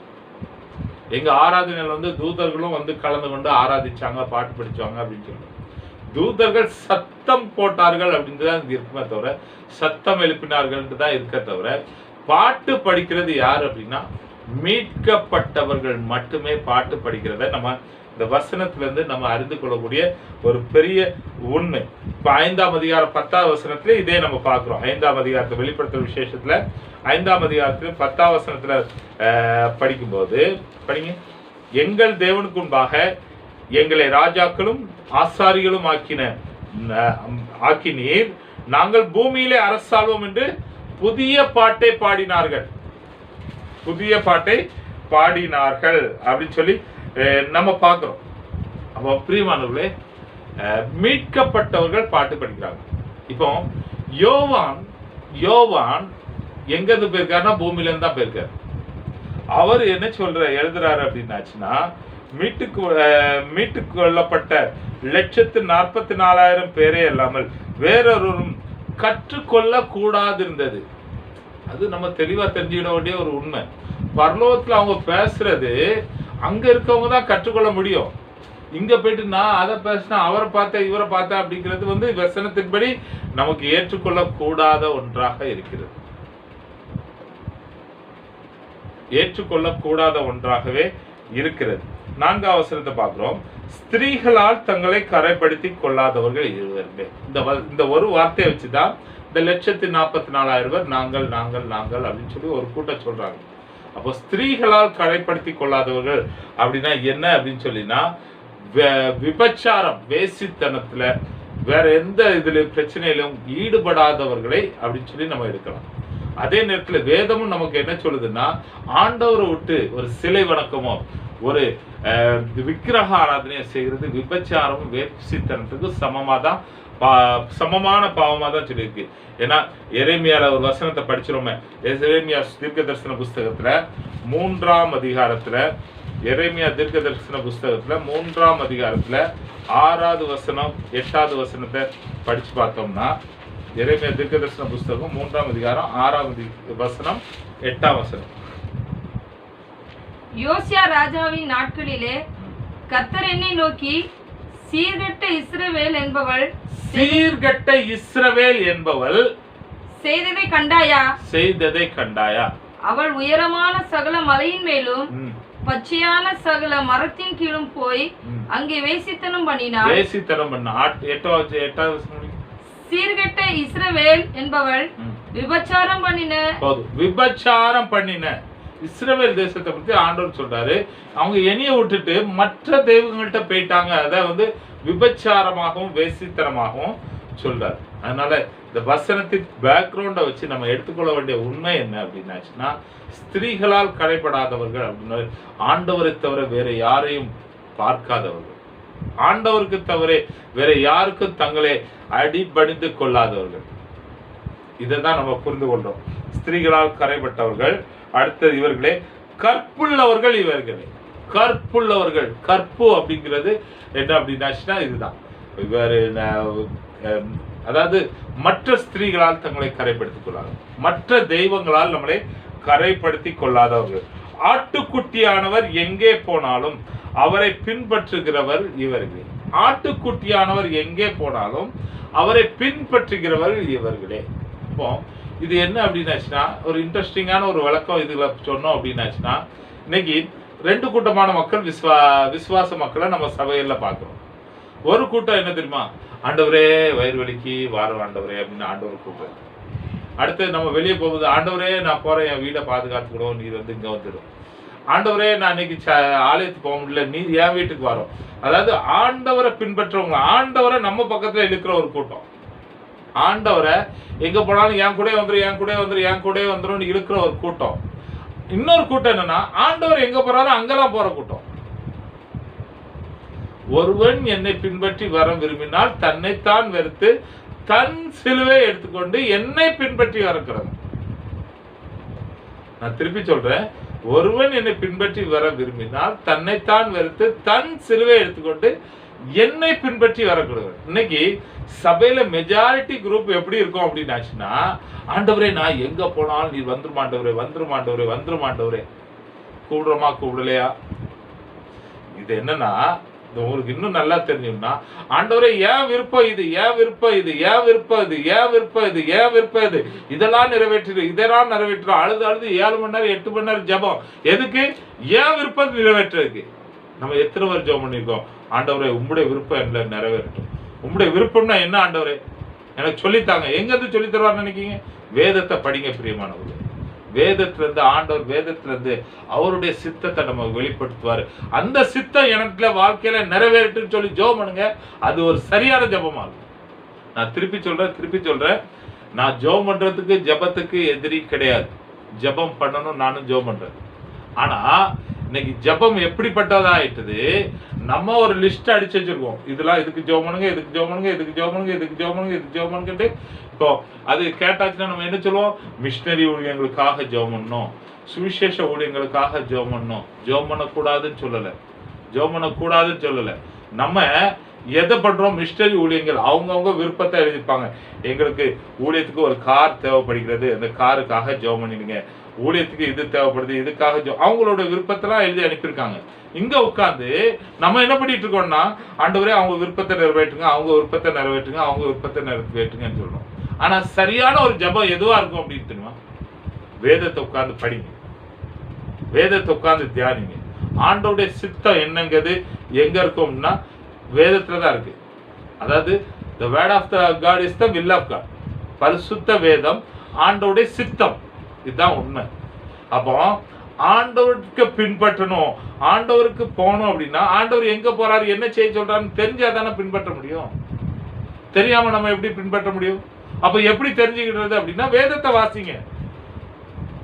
எங்க ஆராதனையில தூதர்களும் கலந்து கொண்டு ஆராதிச்சாங்க, பாட்டு படிச்சாங்க அப்படின்னு சொல்லுவாங்க. தூதர்கள் சத்தம் போட்டார்கள் அப்படின்னு தான் இருக்குமே தவிர, சத்தம் எழுப்பினார்கள் தான் இருக்க தவிர, பாட்டு படிக்கிறது யார் அப்படின்னா மீட்கப்பட்டவர்கள் மட்டுமே பாட்டு படிக்கிறத நம்ம இந்த வசனத்திலிருந்து நம்ம அறிந்து கொள்ளக்கூடிய ஒரு பெரிய உண்மை. இப்ப 5ஆம் அதிகாரம் 10ஆவது வசனத்துல இதே நம்ம பார்க்கிறோம். 5ஆம் அதிகாரத்தை வெளிப்படுத்துற விசேஷத்துல 5ஆம் அதிகாரத்துல 10ஆவது வசனத்துல படிக்கும்போது படிங்க, எங்கள் தேவனுக்கு முன்பாக எங்களை ராஜாக்களும் ஆசாரிகளும் ஆக்கினீர், நாங்கள் பூமியிலே அரசாள்வோம் என்று புதிய பாட்டை பாடினார்கள். புதிய பாட்டை பாடினார்கள் அப்படின்னு சொல்லி நம்ம பார்க்கிறோம். அப்போ பிரியமானவர்களே, மீட்கப்பட்டவர்கள் பாட்டு படிக்கிறாங்க. இப்போ யோவான் எங்க இருந்து போயிருக்காருன்னா பூமியில இருந்து தான் போயிருக்காரு. அவர் என்ன எழுதுறாரு அப்படின்னாச்சுன்னா, மீட்டு கொள்ளப்பட்ட 1,44,000 பேரே இல்லாமல் வேறொருவரும் கற்றுக்கொள்ள கூடாது இருந்தது. அது நம்ம தெளிவா தெரிஞ்சுக்கிட வேண்டிய ஒரு உண்மை. பரலோகத்துல அவங்க பேசுறது அங்க இருக்கவங்க தான் கற்றுக்கொள்ள முடியும். இங்க போயிட்டு நான் அதை பேசினா, அவரை பார்த்தேன் இவரை பார்த்தேன் அப்படிங்கிறது வசனத்தின்படி நமக்கு ஏற்றுக்கொள்ள கூடாத ஒன்றாக இருக்கிறது. ஏற்றுக்கொள்ள கூடாத ஒன்றாகவே இருக்கிறது. 4ஆம் வசனத்தை பார்க்கிறோம். ஸ்திரீகளால் தங்களை கரைப்படுத்தி கொள்ளாதவர்கள் இருவருமே. இந்த ஒரு வார்த்தையை வச்சுதான் இந்த 1,44,000 பேர் நாங்கள் நாங்கள் நாங்கள் அப்படின்னு சொல்லி ஒரு கூட்டம் சொல்றாங்க. அப்போ ஸ்திரீகளால் கரைப்படுத்தி கொள்ளாதவர்கள் அப்படின்னா என்ன அப்படின்னு சொல்லினா, விபச்சாரம், வேசித்தனத்துல வேற எந்த இதுல பிரச்சனையிலும் ஈடுபடாதவர்களை அப்படின்னு சொல்லி நம்ம எடுக்கலாம். அதே நேரத்தில் வேதமும் நமக்கு என்ன சொல்லுதுன்னா, ஆண்டவரை விட்டு ஒரு சிலை வணக்கமோ ஒரு விக்கிரக ஆராதனையை செய்கிறது விபச்சாரமும் வேசித்தனத்துக்கு சமமான பாவமா தான் சொல்லியிருக்கு. ஏன்னா எரேமியால ஒரு வசனத்தை படிச்சிரோமே, எரேமியா தீர்க்க தரிசன புஸ்தகத்துல 3ஆம் அதிகாரத்துல, எரேமியா தீர்க்க தரிசன புஸ்தகத்துல 3ஆம் அதிகாரத்துல 6வது வசனம் 8வது வசனத்தை படிச்சு பார்த்தோம்னா, எரேமியா தீர்க்க தரிசன புஸ்தகம் 3ஆம் அதிகாரம் 6வது வசனம் 8ஆம் வசனம். யோசியா ராஜாவின் நாட்களிலே கர்த்தர் என்னை நோக்கி, சீர்கெட்ட இஸ்ரவேல் என்பவள் செய்ததை கண்டாயா? அவள் உயரமான சகல மலையின் மேலும் பச்சையான சகல மரத்தின் கீழும் போய் அங்கே வேசித்தனம் பண்ணினாள். சீர்கெட்ட இஸ்ரவேல் என்பவள் விபச்சாரம் பண்ணின இஸ்ரவேல் தேசத்தை பத்தி ஆண்டவர் சொல்றாரு. அவங்க எண்ணிய விட்டுட்டு மற்ற தெய்வங்கள்ட்ட போயிட்டாங்க. அதை விபச்சாரமாகவும் வேசித்தனமாகவும் சொல்றாரு. அதனால இந்த வசனத்தின் பேக்ரவுண்டை வச்சு நம்ம எடுத்துக்கொள்ள வேண்டிய உண்மை என்ன அப்படின்னாச்சுன்னா, ஸ்திரீகளால் கரைப்படாதவர்கள் அப்படின்னா ஆண்டவரை தவிர வேற யாரையும் பார்க்காதவர்கள், ஆண்டவருக்கு தவிர வேற யாருக்கும் தங்களை அடிபணிந்து கொள்ளாதவர்கள். இதைதான் நம்ம புரிந்து கொள்றோம். ஸ்திரீகளால் கரைப்பட்டவர்கள். அடுத்தது இவர்களே கற்புள்ளவர்கள். கற்பு அப்படிங்கிறது என்ன அப்படின்னாச்சுன்னா இதுதான். அதாவது மற்ற ஸ்திரீகளால் தங்களை கரைப்படுத்திக் கொள்ளாத, மற்ற தெய்வங்களால் நம்மளை கரைப்படுத்தி கொள்ளாதவர்கள். ஆட்டுக்குட்டியானவர் எங்கே போனாலும் அவரை பின்பற்றுகிறவர் இவர்களே. ஆட்டுக்குட்டியானவர் எங்கே போனாலும் அவரை பின்பற்றுகிறவர் இவர்களே. இப்போ இது என்ன அப்படின்னாச்சுன்னா, ஒரு இன்ட்ரெஸ்டிங்கான ஒரு விளக்கம் இதுல சொன்னோம் அப்படின்னாச்சுன்னா, இன்னைக்கு 2 கூட்டமான மக்கள் விசுவாச மக்களை நம்ம சபையில பார்க்கிறோம். ஒரு கூட்டம் என்ன தெரியுமா, ஆண்டவரே வயிறு வலிக்கு வாரம் ஆண்டவரே அப்படின்னு ஆண்டவர் கூப்பிடுறாரு. அடுத்து நம்ம வெளியே போகுது, ஆண்டவரே நான் போறேன், என் வீடை பாதுகாத்துக்கிடும், நீர் இங்க வந்துடும். ஆண்டவரே நான் இன்னைக்கு ஆலயத்துக்கு போக முடியல, நீ என் வீட்டுக்கு வரோம். அதாவது ஆண்டவரை பின்பற்றவங்க, ஆண்டவரை நம்ம பக்கத்துல இழுக்கிற ஒரு கூட்டம். ஆண்டவரை எங்க போனாலும் என் கூட வந்துரும் இருக்கிற ஒரு கூட்டம். இன்னொரு கூட்டம் என்னன்னா, ஆண்டவர் எங்க போறாலும் அங்கெல்லாம் போற கூட்டம். ஒருவன் என்னை பின்பற்றி வர விரும்பினால் தன்னைத்தான் வெறுத்து தன் சிலுவை எடுத்துக்கொண்டு என்னை பின்பற்றி வரக்கிறது. நான் திருப்பி சொல்றேன், ஒருவன் என்னை பின்பற்றி வர விரும்பினால் தன்னைத்தான் வெறுத்து தன் சிலுவை எடுத்துக்கொண்டு என்னை பின்பற்றி வரக்கூடாது. இன்னைக்கு சபையில மெஜாரிட்டி குரூப் எப்படி இருக்கும் அப்படின்னாச்சுன்னா, ஆண்டவரே நான் எங்க போனாலும் நீ வந்துருமாண்டவரே கூப்பிடுறோமா கூப்பிடலையா. இது என்னன்னா, உங்களுக்கு இன்னும் நல்லா தெரிஞ்சுன்னா, ஆண்டவரே ஏன் விருப்பம் இது இதெல்லாம் நிறைவேற்று அழுது 7 மணி நேரம் 8 மணி நேரம் ஜபம் எதுக்கு? ஏன் விருப்பம் நிறைவேற்றுறதுக்கு. நம்ம எத்தனை பேர் ஜபம் பண்ணிருக்கோம், ஆண்டவரே உம்முடைய விருப்பம் என்ன நிறைவேறட்டும். உம்முடைய விருப்பம்னா என்ன ஆண்டவரே எனக்கு சொல்லித்தாங்க. எங்க இருந்து சொல்லி தருவார்னு நினைக்கீங்க? வேதத்தை படிங்க பிரியமானவர்களே. வேதத்திலிருந்து ஆண்டவர் வேதத்திலிருந்து அவருடைய சித்தத்தை நம்ம வெளிப்படுத்துவாரு. அந்த சித்தம் எனக்குள்ள வாழ்க்கையில நிறைவேறட்டுன்னு சொல்லி ஜெபம் பண்ணுங்க. அது ஒரு சரியான ஜெபமா இருக்கும். நான் திருப்பி சொல்றேன், நான் ஜெபம் பண்றதுக்கு ஜெபத்துக்கு எதிரி கிடையாது. ஜெபம் பண்ணணும், நானும் ஜெபம் பண்றேன். ஆனா இன்னைக்கு ஜெபம் எப்படிப்பட்டதா ஆயிட்டது, நம்ம ஒரு லிஸ்ட் அடிச்சு வச்சிருக்கோம். இதெல்லாம் இதுக்கு ஜெபம் பண்ணுங்க, இதுக்கு ஜெபம் பண்ணுங்க, இதுக்கு ஜெபம் பண்ணுங்க, இதுக்கு ஜெபம் பண்ணுங்க, இதுக்கு ஜெபம் பண்ணுங்க. இப்போ அது கேட்டாச்சுன்னா நம்ம என்ன சொல்லுவோம், மிஷினரி ஊழியங்களுக்காக ஜெபம் பண்ணணும், சுவிசேஷ ஊழியங்களுக்காக ஜெபம் பண்ணணும். ஜெபம் பண்ணக்கூடாதுன்னு சொல்லல. நம்ம எதை பண்றோம், மிஷினரி ஊழியங்கள் அவங்கவுங்க விருப்பத்தை எழுதிப்பாங்க. எங்களுக்கு ஊழியத்துக்கு ஒரு கார் தேவைப்படுகிறது, அந்த காருக்காக ஜெபம் பண்ணிடுங்க. ஊழியத்துக்கு இது தேவைப்படுது, இதுக்காக அவங்களோட விருப்பத்தெல்லாம் எழுதி அனுப்பியிருக்காங்க. இங்க உட்கார்ந்து நம்ம என்ன பண்ணிட்டு இருக்கோம்னா, ஆண்டவரே அவங்க விருப்பத்தை நிறைவேற்றுங்க, அவங்க விருப்பத்தை நிறைவேற்றுங்கன்னு சொல்றோம். ஆனா சரியான ஒரு ஜெபம் எதுவா இருக்கும் அப்படின்னு தெரியுமா, வேதத்தை உட்கார்ந்து படிங்க, வேதத்தை உட்கார்ந்து தியானிங்க. ஆண்டவருடைய சித்தம் என்னங்கிறது எங்க இருக்கும்னா வேதத்துலதான் இருக்கு. அதாவது the word of the God is the will of God. பரிசுத்த வேதம் ஆண்டவருடைய சித்தம், இதுதான் உண்மை. அப்போ ஆண்டவருக்கு பின்பற்றணும், ஆண்டவருக்கு போகணும் அப்படின்னா ஆண்டவர் எங்க போறாரு, என்ன செய்ய சொல்றாருன்னு தெரிஞ்சாதானே பின்பற்ற முடியும். தெரியாம நம்ம எப்படி பின்பற்ற முடியும்? அப்ப எப்படி தெரிஞ்சுக்கிறது அப்படின்னா வேதத்தை வாசிங்க.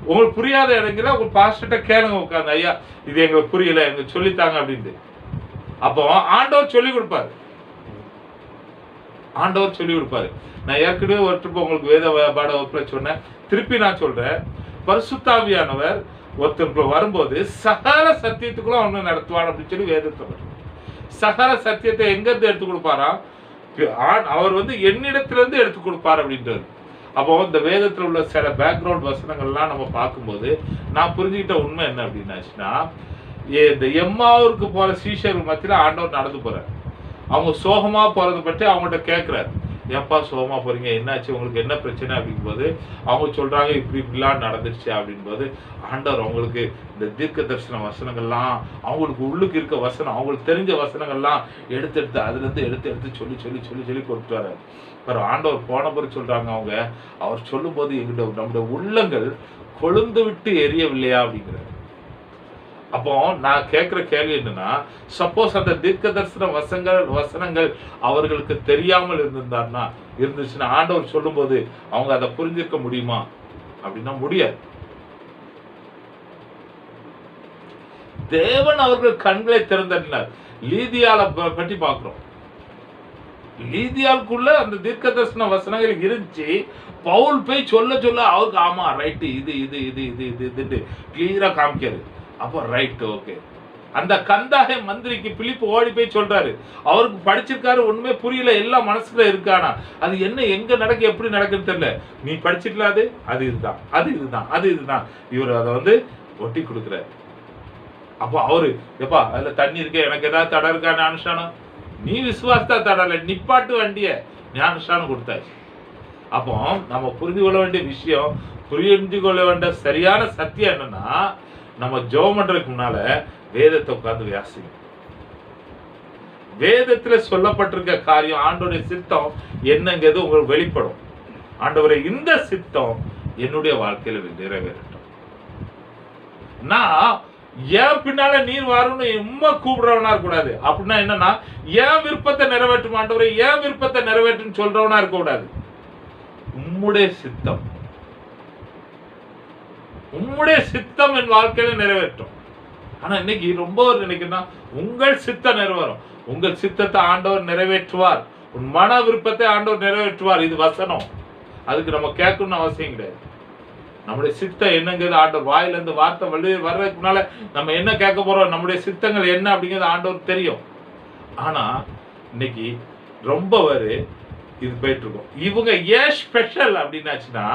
உங்களுக்கு புரியாத இடங்கள உங்க பாஸ்டர்ட்ட கேளுங்க உட்கார்ந்து, ஐயா இது எங்களுக்கு புரியல, எங்களுக்கு சொல்லித்தாங்க அப்படின்ட்டு. அப்போ ஆண்டவர் சொல்லி கொடுப்பாரு. நான் ஏற்கனவே ஒரு ட்ரிப் உங்களுக்கு வேத பாட வகுப்புல சொன்னேன், திருப்பி நான் சொல்றேன். பரிசுத்தாவியானவர் ஒருத்தருக்கு வரும்போது சகல சத்தியத்துக்குள்ள ஒண்ணு நடத்துவார் அப்படின்னு சொல்லி வேதத்தை சகல சத்தியத்தை எங்க இருந்து எடுத்து கொடுப்பாராம், அவர் என்னிடத்திலிருந்து எடுத்து கொடுப்பார் அப்படின்றது. அப்போ இந்த வேதத்தில் உள்ள சில பேக்ரவுண்ட் வசனங்கள்லாம் நம்ம பார்க்கும்போது நான் புரிஞ்சுக்கிட்ட உண்மை என்ன அப்படின்னாச்சுன்னா, இந்த எம்மாவூருக்கு போற சீஷர்கள் மத்தியில ஆண்டவர் நடந்து போறார். அவங்க சோகமா போறதை பற்றி அவங்கள்ட்ட கேட்கிறாரு, ஏப்பா சோகமா போறீங்க, என்னாச்சு, உங்களுக்கு என்ன பிரச்சனை அப்படிங்கும்போது அவங்க சொல்றாங்க இப்படிலாம் நடந்துருச்சு அப்படின்போது ஆண்டவர் அவங்களுக்கு இந்த தீர்க்க தரிசன வசனங்கள்லாம், அவங்களுக்கு உள்ளுக்கு இருக்க வசனம், அவங்களுக்கு தெரிஞ்ச வசனங்கள்லாம் எடுத்து அதுல இருந்து எடுத்து சொல்லி கொடுத்து வர்றாரு. ஆண்டவர் போன பிறகு சொல்றாங்க அவங்க, அவர் சொல்லும் போது எங்கிட்ட நம்முடைய உள்ளங்கள் கொழுந்து விட்டு எரியவில்லையா அப்படிங்கிறார். அப்போ நான் கேட்கிற கேள்வி என்னன்னா, சப்போஸ் அந்த தீர்க்க தரிசன வசனங்கள் அவர்களுக்கு தெரியாமல் இருந்துச்சுன்னா ஆண்டவர் சொல்லும் போது அவங்க அதை புரிஞ்சிருக்க முடியுமா அப்படின்னா முடியாது. தேவன் அவர்கள் கண்களை திறந்தார். லீதியால பற்றி பார்க்கிறோம். லீதியாளுக்குள்ள அந்த தீர்க்க தரிசன வசனங்கள் இருந்துச்சு. பவுல் போய் சொல்ல அவருக்கு ஆமா ரைட்டு இது கிளியரா காமிக்காரு. அப்போ ரைட் ஓகே. அந்த கந்தாகை மந்திரிக்கு பிலிப்பு ஓடி போய் சொல்றாரு, அவருக்கு படிச்சிருக்காரு, ஒண்ணுமே புரியல, எல்லாம் மனசுல இருக்கானா, அது என்ன எங்க நடக்கு எப்படி நடக்குன்னு தெரியல, நீ படிச்சிடலாம், அது இதுதான் இவர் அதை ஒட்டி கொடுக்குறாரு. அப்போ அவரு எப்பா அதுல தண்ணி இருக்கு, எனக்கு ஏதாவது தடை இருக்கா ஞானஸ்நானம், நீ விசுவாசத்தா தடலை, நிப்பாட்டு வண்டிய ஞானஸ்நானம் கொடுத்தாச்சு. அப்போ நம்ம புரிந்து கொள்ள வேண்டிய விஷயம், புரிஞ்சு கொள்ள வேண்டிய சரியான சத்தியம் என்னன்னா, நம்ம ஜெபம் பண்றதுக்கு முன்னால வேதத்தை உட்கார்ந்து வாசிங்க. வேதத்துல சொல்லப்பட்டிருக்க காரியம் ஆண்டவருடைய சித்தம் என்னங்கிறது உங்களுக்கு வெளிப்படும். ஆண்டவரே இந்த சித்தம் என்னுடைய வாழ்க்கையில நிறைவேறட்டும். நான் ஏன் பின்னால நீர் வரணும்னு உண்மை கூப்பிடுறவனா இருக்கக்கூடாது. அப்படின்னா என்னன்னா, ஏன் விருப்பத்தை நிறைவேற்றும் ஆண்டவரே, ஏன் விருப்பத்தை நிறைவேற்றும் சொல்றவனா இருக்கக்கூடாது. உம்முடைய சித்தம் என் வாழ்க்கையில நிறைவேற்றும். ஆனா இன்னைக்கு ரொம்ப நினைக்கிறேன்னா, உங்கள் சித்தம் நிறைவேறும். உங்கள் சித்தத்தை ஆண்டவர் நிறைவேற்றுவார். உன் மன விருப்பத்தை ஆண்டவர் நிறைவேற்றுவார். இது வசனம். அதுக்கு நம்ம கேட்கணும்னு அவசியம் கிடையாது. நம்முடைய சித்தம் என்னங்கிறது ஆண்டவர் வாயில இருந்து வார்த்தை வர்றதுக்கு முன்னால நம்ம என்ன கேட்க போறோம், நம்முடைய சித்தங்கள் என்ன அப்படிங்கிறது ஆண்டவர் தெரியும். ஆனா இன்னைக்கு ரொம்ப இது போயிட்டு இருக்கோம். இவங்க ஏன் ஸ்பெஷல் அப்படின்னாச்சுன்னா,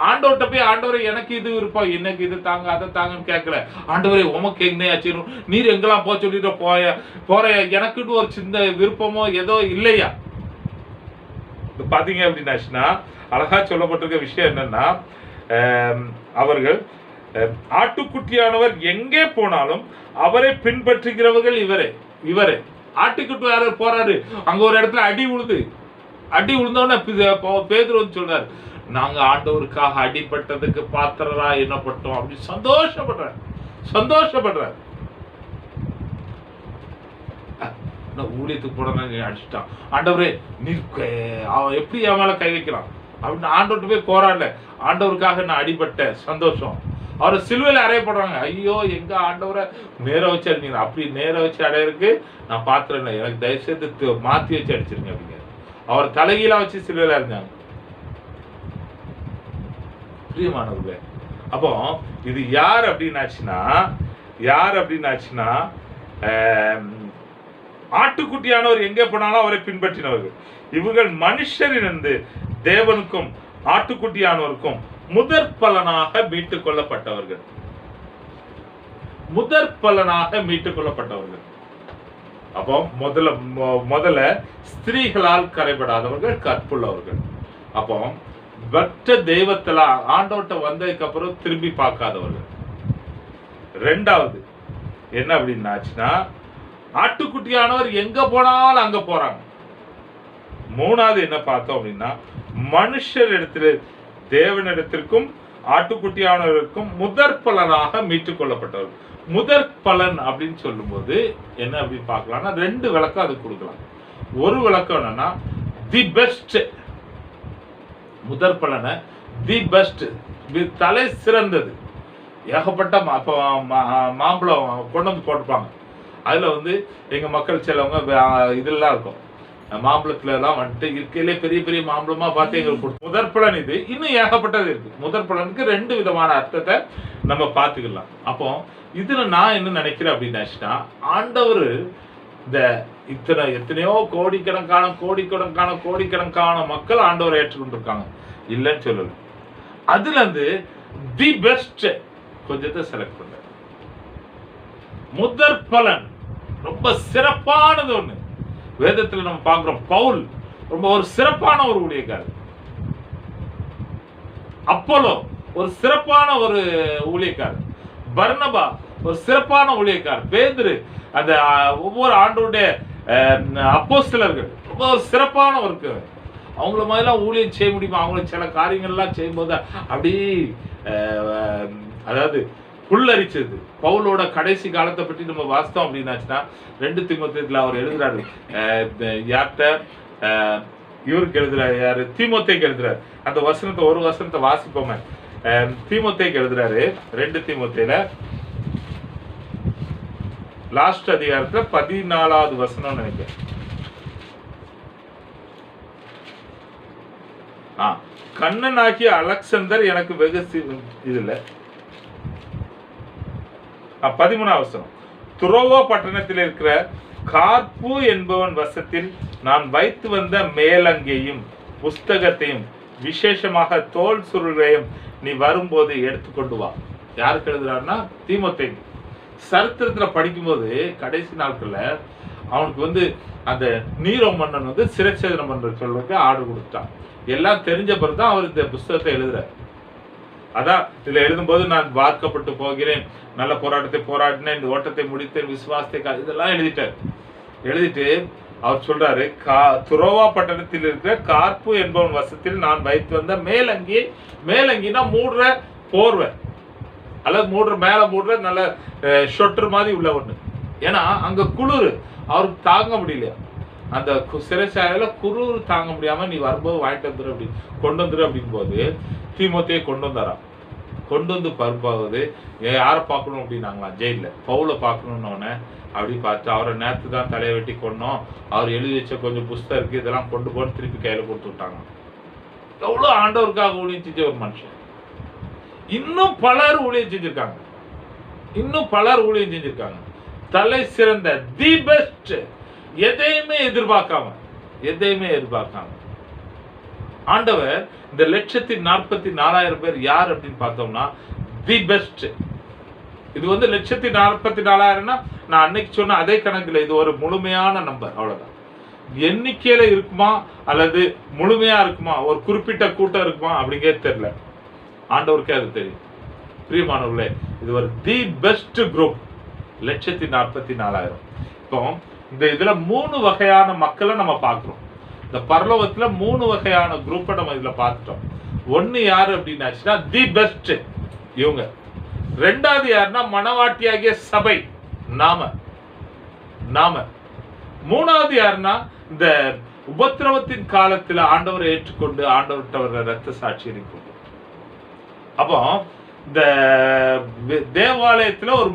ஆண்டவர்கிட்ட போய் ஆண்டவரை எனக்கு இது விருப்பம், எனக்கு இது தாங்க அதை தாங்கன்னு கேட்கல. ஆண்டவரை உமக்கு எங்கேயாச்சு நீர் எங்கெல்லாம் போக சொல்லிட்டு போற எனக்குன்னு ஒரு சின்ன விருப்பமோ ஏதோ இல்லையா. பாத்தீங்க அப்படின்னாச்சுன்னா அழகா சொல்லப்பட்டிருக்க விஷயம் என்னன்னா, அவர்கள் ஆட்டுக்குட்டியானவர் எங்கே போனாலும் அவரை பின்பற்றுகிறவர்கள் இவரே. ஆட்டுக்குட்டி போறாரு, அங்க ஒரு இடத்துல அடி விழுந்தோடனே பேதுரு சொல்றாரு, நாங்க ஆண்டவருக்காக அடிபட்டதுக்கு பாத்திரரா எண்ணப்பட்டோம் அப்படி சந்தோஷப்படுறார். ஊழியத்துக்கு போன அடிச்சுட்டான், ஆண்டவரே நீ அவன் எப்படி என் மேல கை வைக்கிறான் அப்படின்னு ஆண்டவர்கிட்ட போய் போராடல. ஆண்டவருக்காக நான் அடிபட்ட சந்தோஷம். அவரை சிலுவையில் அறையப்படுறாங்க. ஐயோ எங்க ஆண்டவரை நேர வச்சு அடிச்சீங்க, அப்படி நேர வச்சு அடையிறதுக்கு நான் பாத்திரம் இல்லை, எனக்கு தயவுசெய்து மாத்தி வச்சு அடிச்சிருங்க அப்படிங்க. அவர் தலைகீழா வச்சு சிலுவையில் இருந்தாங்க. பிரியமானவர்களே, அப்போ இது யார் அப்படின்னாச்சுன்னா ஆட்டுக்குட்டியானவர் எங்கே போனாலும் அவரை பின்பற்றினவர்கள். இவர்கள் மனுஷரிலிருந்து தேவனுக்கும் ஆட்டுக்குட்டியானவருக்கும் முதற் பலனாக மீட்டுக் கொள்ளப்பட்டவர்கள். அப்போ முதல்ல ஸ்திரீகளால் கரைபடாதவர்கள், கற்புள்ளவர்கள். அப்போ பக்த தெய்வத்துல ஆண்டவர்கிட்ட வந்ததுக்கு அப்புறம் திரும்பி பார்க்காதவர்கள். ரெண்டாவது என்ன அப்படின்னாச்சுன்னா ஆட்டுக்குட்டியானவர் எங்க போனாலும் அங்க போறாங்க. மூணாவது என்ன பார்த்தோம் அப்படின்னா மனுஷரிடத்தில் தேவனிடத்திற்கும் ஆட்டுக்குட்டியானவருக்கும் முதற் பலனாக மீட்டுக் கொள்ளப்பட்டவர்கள். முதற் பலன் அப்படின்னு சொல்லும் போது என்ன அப்படின்னு பார்க்கலாம்னா ரெண்டு விளக்கம் அது கொடுக்கலாம். ஒரு விளக்கம் என்னன்னா தி பெஸ்ட், முதற் பலனை தி பெஸ்ட், தலை சிறந்தது. ஏகப்பட்ட மாம்பழம் கொண்டு வந்து போட்டுப்பாங்க. அதுல வந்து எங்க மக்கள் சிலவங்க இதெல்லாம் இருக்கும், மாம்பழத்துல எல்லாம் வந்துட்டு இருக்கையிலே பெரிய பெரிய மாம்பழமா பார்த்து எங்களுக்கு முதற் பலன். இது இன்னும் ஏகப்பட்டது இருக்கு. முதற் பலனுக்கு ரெண்டு விதமான அர்த்தத்தை நம்ம பார்த்துக்கலாம். அப்போ இதுல நான் என்ன நினைக்கிறேன் அப்படின்னாச்சுன்னா ஆண்டவர் இந்த எத்தனையோ கோடிக்கணக்கான மக்கள் ஆண்டவரை ஏற்றுக்கொண்டிருக்காங்க, இல்லைன்னு சொல்லல. அதுல இருந்து தி பெஸ்ட் கொஞ்சத்தை செலக்ட் பண்ற. முதற் பலன் ரொம்ப சிறப்பானது ஒண்ணு. வேதத்துல நம்ம பார்க்கிறோம், பவுல் ரொம்ப ஒரு சிறப்பான ஒரு ஊழியக்காரர், அப்போலோ ஒரு சிறப்பான ஒரு ஊழியக்காரர், பர்னபா ஒரு சிறப்பான ஊழியக்காரர், பேதுரு அந்த ஒவ்வொரு ஆண்டோடைய அப்போஸ்தலர்கள் ரொம்ப சிறப்பான ஒர்க்கு. அவங்கள மாதிரிலாம் ஊழியம் செய்ய முடியுமா? அவங்களுக்கு சில காரியங்கள்லாம் செய்யும்போது அப்படி அதாவது புல்லரிச்சது. பவுலோட கடைசி காலத்தை பற்றி நம்ம வாசித்தோம் அப்படின்னாச்சுன்னா 2 தீமோத்தேயுல அவர் எழுதுறாரு. யார்கிட்ட? இவருக்கு எழுதுறாரு. யாரு? தீமோத்தேயுக்கு எழுதுறாரு. அந்த வசனத்தை ஒரு வசனத்தை வாசிப்போமே. தீமோத்தேயுக்கு எழுதுறாரு. 2 தீமோத்தேயுல லாஸ்ட் அதிகாரத்துல 14வது வசனம் நினைக்கிறேன். கண்ணனாகிய அலெக்சாந்தர் எனக்கு வெகு இதுல 13வது வசனம். துரோவா பட்டணத்தில் இருக்கிற கார்ப்பு என்பவன் வசத்தில் நான் வைத்து வந்த மேலங்கையும் புஸ்தகத்தையும் விசேஷமாக தோல் சுருளையும் நீ வரும்போது எடுத்துக்கொண்டு வா. யாருக்கு எழுதுறாருன்னா தீமோத்தேயு. சரித்திரத்துல படிக்கும்போது கடைசி நாட்கள்ல அவனுக்கு வந்து அந்த நீரோ மன்னன் வந்து சிறைச்சேதனம் பண்ற சொல்றதுக்கு ஆர்டர் கொடுத்தான். எல்லாம் தெரிஞ்ச பிறகுதான் அவர் இந்த புஸ்தகத்தை எழுதுறாரு. அதான் இதுல எழுதும்போது நான் வார்க்கப்பட்டு போகிறேன், நல்ல போராட்டத்தை போராடினேன், இந்த ஓட்டத்தை முடித்தேன், விசுவாசத்தை இதெல்லாம் எழுதிட்டு அவர் சொல்றாரு, துரோவா பட்டணத்தில் இருக்கிற கார்ப்பு என்பவன் வசத்தில் நான் வைத்து வந்த மேலங்கினா மூடுற போர்வை அல்லது மேல மூடுற நல்ல ஷொட்டர் மாதிரி உள்ள ஒண்ணு. ஏன்னா அங்க குளிர் அவருக்கு தாங்க முடியல. அந்த சிறைச்சாலையில குளிர் தாங்க முடியாம நீ வரும்போது வாங்கிட்டு வந்துரு அப்படின்னு கொண்டு வந்துரு அப்படின் போது தீமோத்தேயை கொண்டு வந்தாராம். கொண்டு வந்து பருப்பாவது யாரை பார்க்கணும் அப்படின்னாங்களா? ஜெயில பவுலை பார்க்கணும்னு அப்படி பார்த்து அவரை நேரத்து தான் தலையை வெட்டி கொண்டோம், அவர் எழுதி வச்ச கொஞ்சம் புஸ்தகம் இருக்கு, இதெல்லாம் கொண்டு போன்னு திருப்பி கையில கொடுத்து விட்டாங்க. எவ்வளவு ஆண்டவருக்காக ஊழியம் செஞ்ச ஒரு மனுஷன். இன்னும் பலர் ஊழியம் செஞ்சிருக்காங்க. தலை சிறந்த தி பெஸ்ட், எதையுமே எதிர்பார்க்காம ஆண்டவர் இந்த 1,44,000 பேர் யார் அப்படின்னு பார்த்தோம்னா தி பெஸ்ட். இது வந்து 1,44,000 நான் அன்னைக்கு சொன்ன அதே கணக்குல இது ஒரு முழுமையான நம்பர். அவ்வளவுதான். எண்ணிக்கையில இருக்குமா அல்லது முழுமையா இருக்குமா, ஒரு குறிப்பிட்ட கூட்டம் இருக்குமா அப்படிங்கிறது தெரியல. ஆண்டவருக்கே அது தெரியும். பிரியமானவர்களே, இது ஒரு தி பெஸ்ட் குரூப் 1,44,000. இப்போ இந்த இதுல 3 வகையான மக்களை நம்ம பார்க்கிறோம். இந்த பரலோகத்துல 3 வகையான குரூப்பை நம்ம இதுல பார்த்துட்டோம். ஒன்னு யாரு அப்படின்னாச்சுன்னா தி பெஸ்ட் இவங்க. ரெண்டாவது யாருன்னா மனவாட்டியாகிய சபை நாம. மூணாவது யாருன்னா இந்த உபத்திரவத்தின் காலத்துல ஆண்டவரை ஏற்றுக்கொண்டு ஆண்டவர்கிட்ட ரத்த சாட்சி இருக்கும். அப்போ இந்த தேவாலயத்துல ஒரு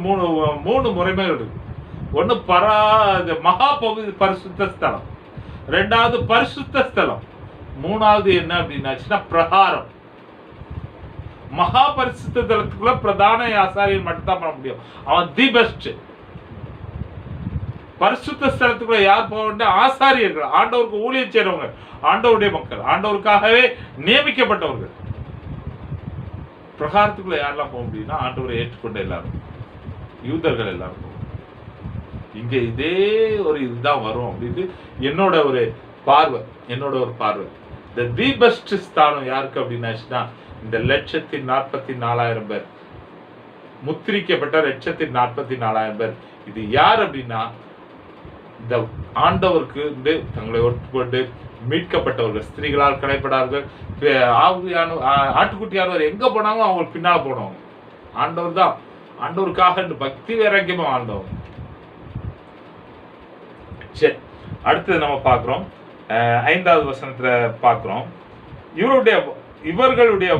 மூணு முறைமைகள் இருக்கு. ஒண்ணு மகா பரிசுத்த ஸ்தலம், ரெண்டாவது பரிசுத்த ஸ்தலம், மூணாவது என்ன அப்படின்னாச்சுன்னா பிரகாரம். மகா பரிசுத்த தலத்துக்குள்ள பிரதான ஆசாரியன் மட்டும்தான் பண்ண முடியும், அவன் தி பெஸ்ட். பரிசுத்த ஸ்தலத்துக்குள்ள யார் போக வேண்டிய? ஆசாரியர்கள், ஆண்டவருக்கு ஊழியம் செய்றவங்க, ஆண்டவருடைய மக்கள், ஆண்டவருக்காகவே நியமிக்கப்பட்டவர்கள். பிரகாரத்துக்குள்ள யாரெல்லாம் போக முடியும்னா ஆண்டவரை ஏற்றுக்கொண்ட எல்லாரும், யூதர்கள் எல்லாரும். இங்க இதே ஒரு இதுதான் வரும் அப்படின்னு என்னோட ஒரு பார்வை. இந்த தி பெஸ்ட் ஸ்தானம் யாருக்கு அப்படின்னாச்சுன்னா இந்த 1,44,000 பேர், முத்திரிக்கப்பட்ட 1,44,000 பேர். இது யார் அப்படின்னா இந்த ஆண்டவருக்கு தங்களை ஒட்டுக்கொண்டு மீட்கப்பட்டவர்கள், ஸ்திரீகளால் கடைப்படார்கள், ஆட்டுக்குட்டியானவர் எங்க போனாலும் அவங்க பின்னால போனவங்க. ஆண்டவர் தான், ஆண்டவருக்காக பக்தி வைராக்கியமா வாழ்ந்தவங்க. சரி, அடுத்தது நம்ம பார்க்கிறோம் 5வது வசனத்துல பார்க்கிறோம், இவர்களுடைய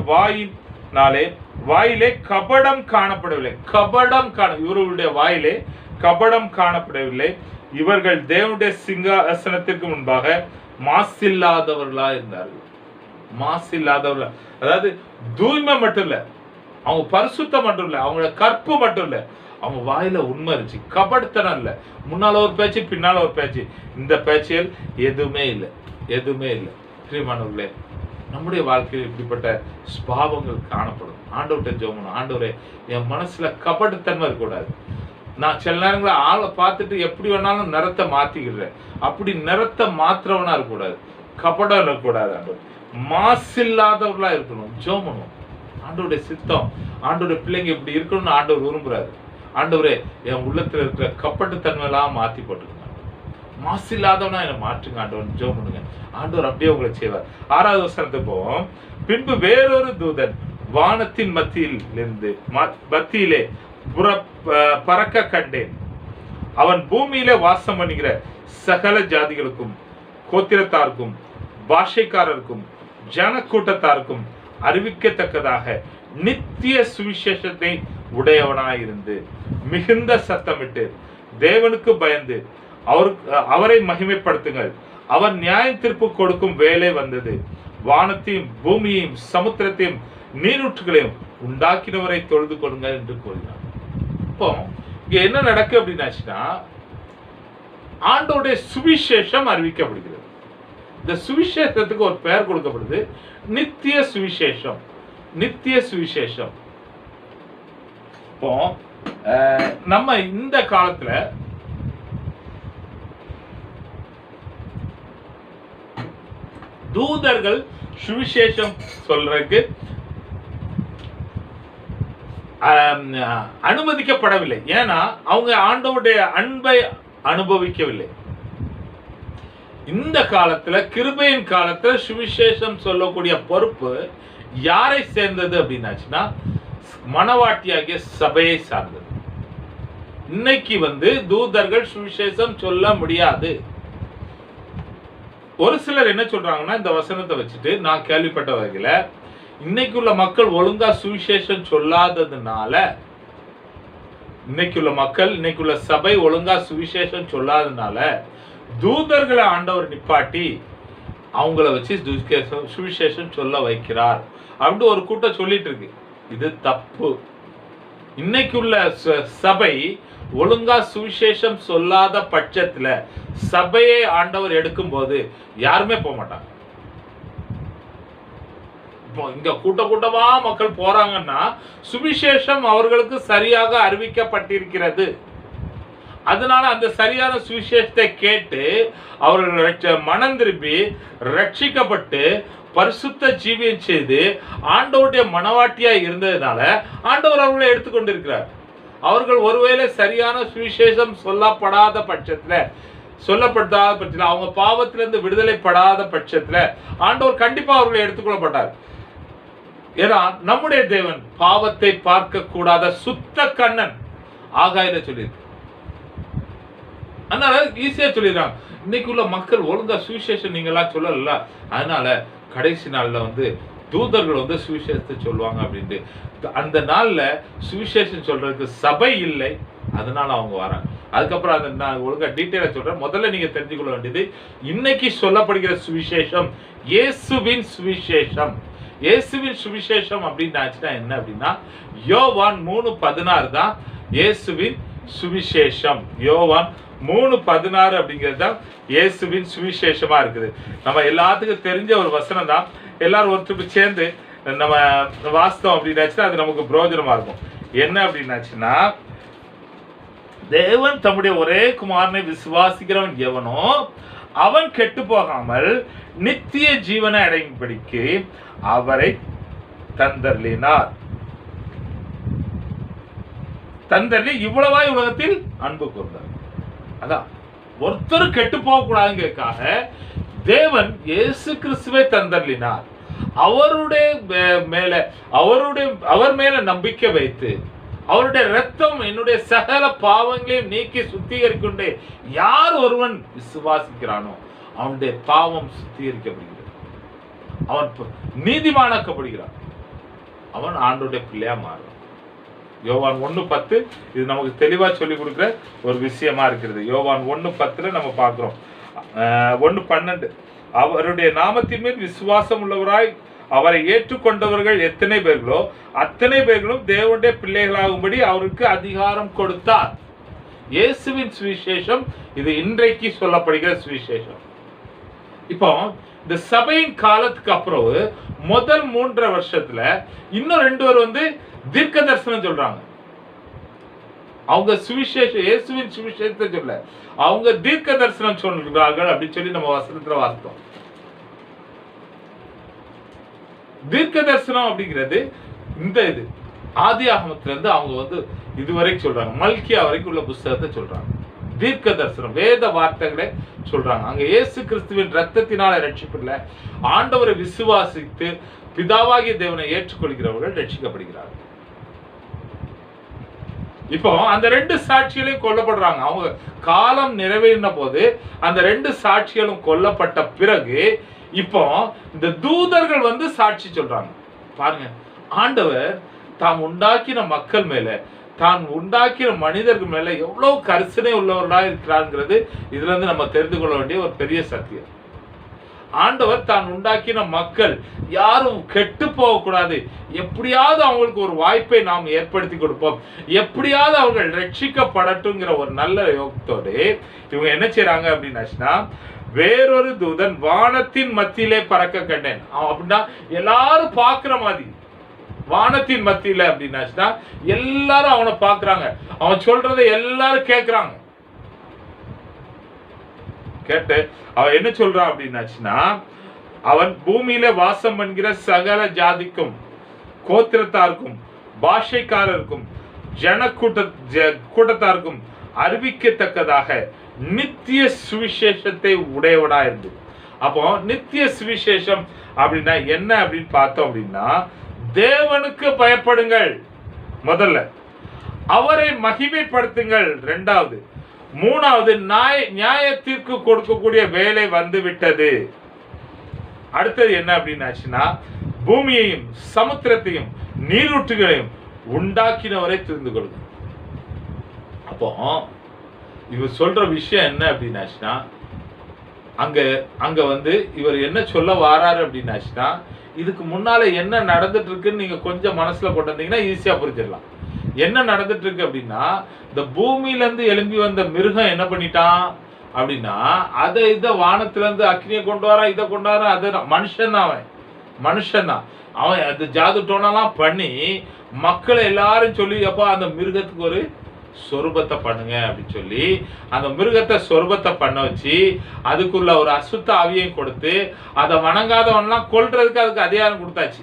வாயிலே கபடம் காணப்படவில்லை. இவர்களுடைய வாயிலே கபடம் காணப்படவில்லை. இவர்கள் தேவனுடைய சிங்காசனத்திற்கு முன்பாக மாசில்லாதவர்களா இருந்தார்கள். மாசில்லாதவர்களா, அதாவது தூய்மை மட்டும் இல்ல, அவங்க பரிசுத்தம் மட்டும் இல்ல, அவங்களோட கற்பு மட்டும் இல்ல, அவங்க வாயில உண்மை இருந்துச்சு, கபடத்தனம் இல்ல. முன்னால ஒரு பேச்சு, பின்னால ஒரு பேச்சு, இந்த பேச்சியல் எதுவுமே இல்லை. பிரியமானவர்களே, நம்முடைய வாழ்க்கையில் இப்படிப்பட்ட ஸ்பாவங்கள் காணப்படும். ஆண்டவர்கிட்ட ஜெபம், ஆண்டவரே என் மனசுல கபடத்தன்மை இருக்கக்கூடாது. நான் சில நேரங்களில் ஆளை பார்த்துட்டு எப்படி வேணாலும் நிறத்தை மாத்திக்கிறேன், அப்படி நிறத்தை மாத்திரவனா இருக்கக்கூடாது, கபடம் இருக்கக்கூடாது. ஆண்டவர் மாசில்லாதவர்களா இருக்கணும். ஜெபம், ஆண்டவருடைய சித்தம், ஆண்டவருடைய பிள்ளைங்க இப்படி இருக்கணும்னு ஆண்டவர் விரும்புறாரு. ஆண்டவரே என் உள்ளத்துல இருக்கிற கப்பட்டுத்தன்மையெல்லாம் மாத்தி போட்டுருங்க, மாசு இல்லாதவனா என்னை மாற்றுங்க ஆண்டவர். ஜெபம் பண்ணுங்க, ஆண்டவர் அப்படியே உங்களை செய்வார். 6வது வசனத்துக்கு போவோம். பின்பு வேறொரு தூதன் வானத்தின் மத்தியிலே பறக்க கண்டேன். அவன் பூமியிலே வாசம் பண்ணுகிற சகல ஜாதிகளுக்கும், கோத்திரத்தாருக்கும், பாஷைக்காரருக்கும், ஜன கூட்டத்தாருக்கும் அறிவிக்கத்தக்கதாக நித்திய சுவிசேஷத்தை உடையவனாயிருந்து மிகுந்த சத்தமிட்டு தேவனுக்கு பயந்து அவரை மகிமைப்படுத்துங்கள். அவர் நியாய தீர்ப்பு கொடுக்கும் வேலை வந்தது. வானத்தையும் பூமியையும் சமுத்திரத்தையும் நீரூற்றுகளையும் உண்டாக்கினவரை தொழுது கொள்ளுங்கள் என்று கூறினார். இப்போ இங்க என்ன நடக்கு அப்படின்னாச்சுன்னா ஆண்டவருடைய சுவிசேஷம் அறிவிக்கப்படுகிறது. இந்த சுவிசேஷத்துக்கு ஒரு பெயர் கொடுக்கப்படுது, நித்திய சுவிசேஷம். இப்போ நம்ம இந்த காலத்துல தூதர்கள் சுவிசேஷம் சொல்றதுக்கு அனுமதிக்கப்படவில்லை. ஏன்னா அவங்க ஆண்டவருடைய அன்பை அனுபவிக்கவில்லை. இந்த காலத்துல, கிருபையின் காலத்துல சுவிசேஷம் சொல்லக்கூடிய பொறுப்பு யாரை சேர்ந்தது அப்படின்னாச்சுன்னா மனவாட்டியாகிய சபையை சார்ந்தது. இன்னைக்கு தூதர்கள் சுவிசேஷம் சொல்ல முடியாது. ஒரு சிலர் என்ன சொல்றாங்கன்னா, இந்த வசனத்தை வச்சுட்டு நான் கேள்விப்பட்ட வகையில இன்னைக்குள்ள மக்கள் ஒழுங்கா சுவிசேஷம் சொல்லாததுனால, இன்னைக்குள்ள சபை ஒழுங்கா சுவிசேஷம் சொல்லாததுனால தூதர்களை ஆண்டவர் நிப்பாட்டி அவங்கள வச்சு சுவிசேஷம் சொல்ல வைக்கிறார் அப்படின்னு ஒரு கூட்டம் சொல்லிட்டு இருக்கு. இது தப்பு. இன்னைக்குள்ள சபை ஒழுங்கா சுவிசேஷம் சொல்லாத பட்சத்துல சபையை ஆண்டவர் எடுக்கும் போது யாருமே போக மாட்டாங்க. இப்போ இங்க கூட்டமா மக்கள் போறாங்கன்னா சுவிசேஷம் அவர்களுக்கு சரியாக அறிவிக்கப்பட்டிருக்கிறது. அதனால அந்த சரியான சுவிசேஷத்தை கேட்டு அவர்கள் மனம் திரும்பி ரட்சிக்கப்பட்டு பரிசுத்த ஜீவியம் செய்து ஆண்டவருடைய மனவாட்டியா இருந்ததுனால ஆண்டவர் அவர்களை எடுத்துக்கொண்டிருக்கிறார். அவர்கள் ஒருவேளை சரியான சுவிசேஷம் சொல்லப்படாத பட்சத்துல சொல்லப்படாத பட்சத்தில், அவங்க பாவத்திலிருந்து விடுதலைப்படாத பட்சத்துல ஆண்டவர் கண்டிப்பா அவர்களை எடுத்துக்கொள்ளப்பட்டார். ஏன்னா நம்முடைய தேவன் பாவத்தை பார்க்க கூடாத சுத்த கண்ணன். ஆகாயில சொல்லியிருக்கு. அதனால ஈஸியா சொல்லிடுறாங்க. இன்னைக்கு உள்ள மக்கள் ஒழுங்கா சுவிசேஷம் நீங்களாம் சொல்லல, அதனால கடைசி நாள்ல தூதர்கள் சுவிசேஷத்தை சொல்லுவாங்க அப்படின்ட்டு. அந்த நாள்ல சுவிசேஷம் சொல்றதுக்கு சபை இல்லை, அதனால அவங்க வராங்க. அதுக்கப்புறம் அதை நான் ஒழுங்கா டீட்டெயிலா சொல்றேன். முதல்ல நீங்க தெரிஞ்சுக்கொள்ள வேண்டியது, இன்னைக்கு சொல்லப்படுகிற சுவிசேஷம் இயேசுவின் சுவிசேஷம். இயேசுவின் சுவிசேஷம் அப்படின்னு என்ன அப்படின்னா, யோவான் 3:16 தான் இயேசுவின் சுவிசேஷம். யோவான் 3:16 அப்படிங்கிறது தான் இயேசுவின் சுவிசேஷமா இருக்குது. நம்ம எல்லாத்துக்கும் தெரிஞ்ச ஒரு வசனம் தான். எல்லாரும் ஒருத்தருக்கு சேர்ந்து நம்ம வாஸ்தவம் அப்படின்னாச்சுன்னா அது நமக்கு பிரயோஜனமா இருக்கும். என்ன அப்படின்னாச்சுன்னா, தேவன் தம்முடைய ஒரே குமாரனை விசுவாசிக்கிறவன் எவனோ அவன் கெட்டு போகாமல் நித்திய ஜீவனை அடையும்படிக்கு அவரை தந்தருளினார். தந்தருளி இவ்வளவாய் உலகத்தில் அன்பு கூர்ந்தார். அதான் ஒருத்தர் கெட்டு போக கூடாதுங்கிறதுக்காக தேவன் இயேசு கிறிஸ்துவை தந்தருளினார். அவர் மேல நம்பிக்கை வைத்து, அவருடைய ரத்தம் என்னுடைய சகல பாவங்களையும் நீக்கி சுத்திகரிக்கொண்டே யார் ஒருவன் விசுவாசிக்கிறானோ அவனுடைய பாவம் சுத்திகரிக்கப்படுகிறது, அவன் நீதிமானாக்கப்படுகிறான், அவன் ஆண்டோடைய பிள்ளையா மாறும். யோவான் 1:10 இது நமக்கு தெளிவா சொல்லி கொடுக்கிற ஒரு விஷயமா இருக்கிறது. யோவான் 1:10 நம்ம பார்க்கிறோம். 1:12 அவருடைய நாமத்தின் மேல் விசுவாசம் உள்ளவராய் அவரை ஏற்றுக்கொண்டவர்கள் எத்தனை பேர்களோ அத்தனை பேர்களும் தேவனுடைய பிள்ளைகளாகும்படி அவருக்கு அதிகாரம் கொடுத்தார். இயேசுவின் சுவிசேஷம் இது இன்றைக்கு சொல்லப்படுகிற சுவிசேஷம். இப்போ இந்த சபையின் காலத்துக்கு அப்புறம் முதல் 3.5 வருஷத்துல இன்னும் 2 பேர் தீர்க்க தரிசனம் சொல்றாங்க. அவங்க சுவிசேஷம் இயேசுவின் சுவிசேஷத்தை சொல்ல, அவங்க தீர்க்க தரிசனம் சொல்றார்கள் அப்படின்னு சொல்லி நம்ம வசனத்துல வாசித்தோம். தீர்க்க தரிசனம் அப்படிங்கிறது இது ஆதி ஆகமத்திலிருந்து அவங்க இதுவரைக்கும் சொல்றாங்க, மல்கியா வரைக்கும் உள்ள புஸ்தகத்தை சொல்றாங்க. தீர்க்க தரிசனம் வேத வார்த்தைகளை சொல்றாங்க. அங்க இயேசு கிறிஸ்துவின் ரத்தத்தினால ரட்சிப்பில்லை, ஆண்டவரை விசுவாசித்து பிதாவாகிய தேவனை ஏற்றுக்கொள்கிறவர்கள் ரட்சிக்கப்படுகிறார்கள். இப்போ அந்த 2 சாட்சிகளையும் கொல்லப்படுறாங்க. அவங்க காலம் நிறைவேறின போது அந்த 2 சாட்சிகளும் கொல்லப்பட்ட பிறகு இப்போ இந்த தூதர்கள் சாட்சி சொல்றாங்க. பாருங்க, ஆண்டவர் தாம் உண்டாக்கின மக்கள் மேல, தான் உண்டாக்கின மனிதர்கள் மேல எவ்வளவு கரிசனை உள்ளவர்களா இருக்கிறாங்கிறது இதுல இருந்து நம்ம தெரிந்து கொள்ள வேண்டிய ஒரு பெரிய சத்தியம். ஆண்டவர் தான் உண்டாக்கின மக்கள் யாரும் கெட்டு போக கூடாது, எப்படியாவது அவங்களுக்கு ஒரு வாய்ப்பை நாம் ஏற்படுத்தி கொடுப்போம், எப்படியாவது அவர்கள் ரட்சிக்கப்படட்டுங்கிற ஒரு நல்ல யோகத்தோடு இவங்க என்ன செய்யறாங்க அப்படின்னா, வேறொரு தூதன் வானத்தின் மத்தியிலே பறக்க கண்டேன். அப்படின்னா எல்லாரும் பாக்குற மாதிரி வானத்தின் மத்தியில அப்படின்னா எல்லாரும் அவனை பாக்குறாங்க, அவன் சொல்றதை எல்லாரும் கேட்கிறாங்க. கேட்டு அவன் என்ன சொல்றான் அப்படின்னாச்சுன்னா, அவன் பூமியில வாசம் என்கிற சகல ஜாதிக்கும் கோத்திரத்தாருக்கும் பாஷைக்காரருக்கும் கூட்டத்தாருக்கும் அறிவிக்கத்தக்கதாக நித்திய சுவிசேஷத்தை உடையவனா இருந்து. அப்போ நித்திய சுவிசேஷம் அப்படின்னா என்ன அப்படின்னு பார்த்தோம் அப்படின்னா, தேவனுக்கு பயப்படுங்கள் முதல்ல, அவரை மகிமைப்படுத்துங்கள் 2வது, 3வது நியாயத்திற்கு கொடுக்கக்கூடிய வேலை வந்து விட்டது. அடுத்தது என்ன அப்படின்னாச்சுன்னா, பூமியையும் சமுத்திரத்தையும் நீரூற்றுகளையும் உண்டாக்கினவரை தெரிந்து கொள்ளுங்க. அப்போ இவர் சொல்ற விஷயம் என்ன அப்படின்னாச்சுன்னா, அங்க இவர் என்ன சொல்ல வாராரு அப்படின்னாச்சுன்னா, இதுக்கு முன்னால என்ன நடந்துட்டு இருக்குன்னு நீங்க கொஞ்சம் மனசுல கொண்டு வந்தீங்கன்னா ஈஸியா புரிஞ்சிடலாம். என்ன நடந்துட்டு இருக்கு அப்படின்னா, இந்த பூமியில இருந்து எழும்பி வந்த மிருகம் என்ன பண்ணிட்டான் அப்படின்னா, இதை வானத்துல இருந்து அக்னியை கொண்டு வர, இதை கொண்டு வர, அது மனுஷன் தான் அவன் அது ஜாது டோனெல்லாம் பண்ணி மக்களை எல்லாரும் சொல்லி, அப்பா அந்த மிருகத்துக்கு ஒரு சொரூபத்தை பண்ணுங்க அப்படின்னு சொல்லி அந்த மிருகத்தை சொரூபத்தை பண்ண வச்சு அதுக்குள்ள ஒரு அசுத்த ஆவியையும் கொடுத்து அதை வணங்காதவன்லாம் கொல்றதுக்கு அதுக்கு அதிகாரம் கொடுத்தாச்சு.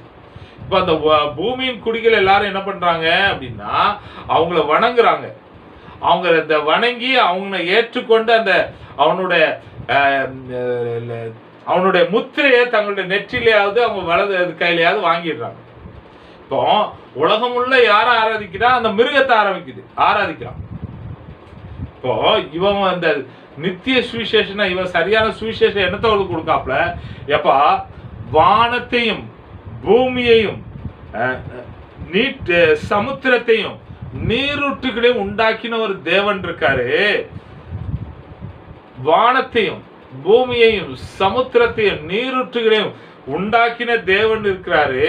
இப்ப அந்த பூமியின் குடிகள் எல்லாரும் என்ன பண்றாங்க அப்படின்னா, அவங்கள வணங்குறாங்க. அவங்க இந்த வணங்கி அவனை ஏற்றுக்கொண்டு அந்த அவனுடைய அவனுடைய முத்திரையை தங்களுடைய நெற்றிலையாவது அவங்க வலது கையிலையாவது வாங்கிடுறாங்க. இப்போ உலகம் உள்ள யாரை ஆராதிக்கிறா? அந்த மிருகத்தை ஆராதிக்கிறான். இப்போ இவன் அந்த நித்திய சுவிசேஷனா இவன் சரியான சுவிசேஷம் என்னத்தவர்களுக்கு கொடுக்காப்ல, எப்பா வானத்தையும் பூமியையும் சமுத்திரத்தையும் நீரூற்றுகளையும் உண்டாக்கின ஒரு தேவன் இருக்காரு. வானத்தையும் பூமியையும் சமுத்திரத்தையும் நீரூற்றுகளையும் உண்டாக்கின தேவன் இருக்கிறாரு.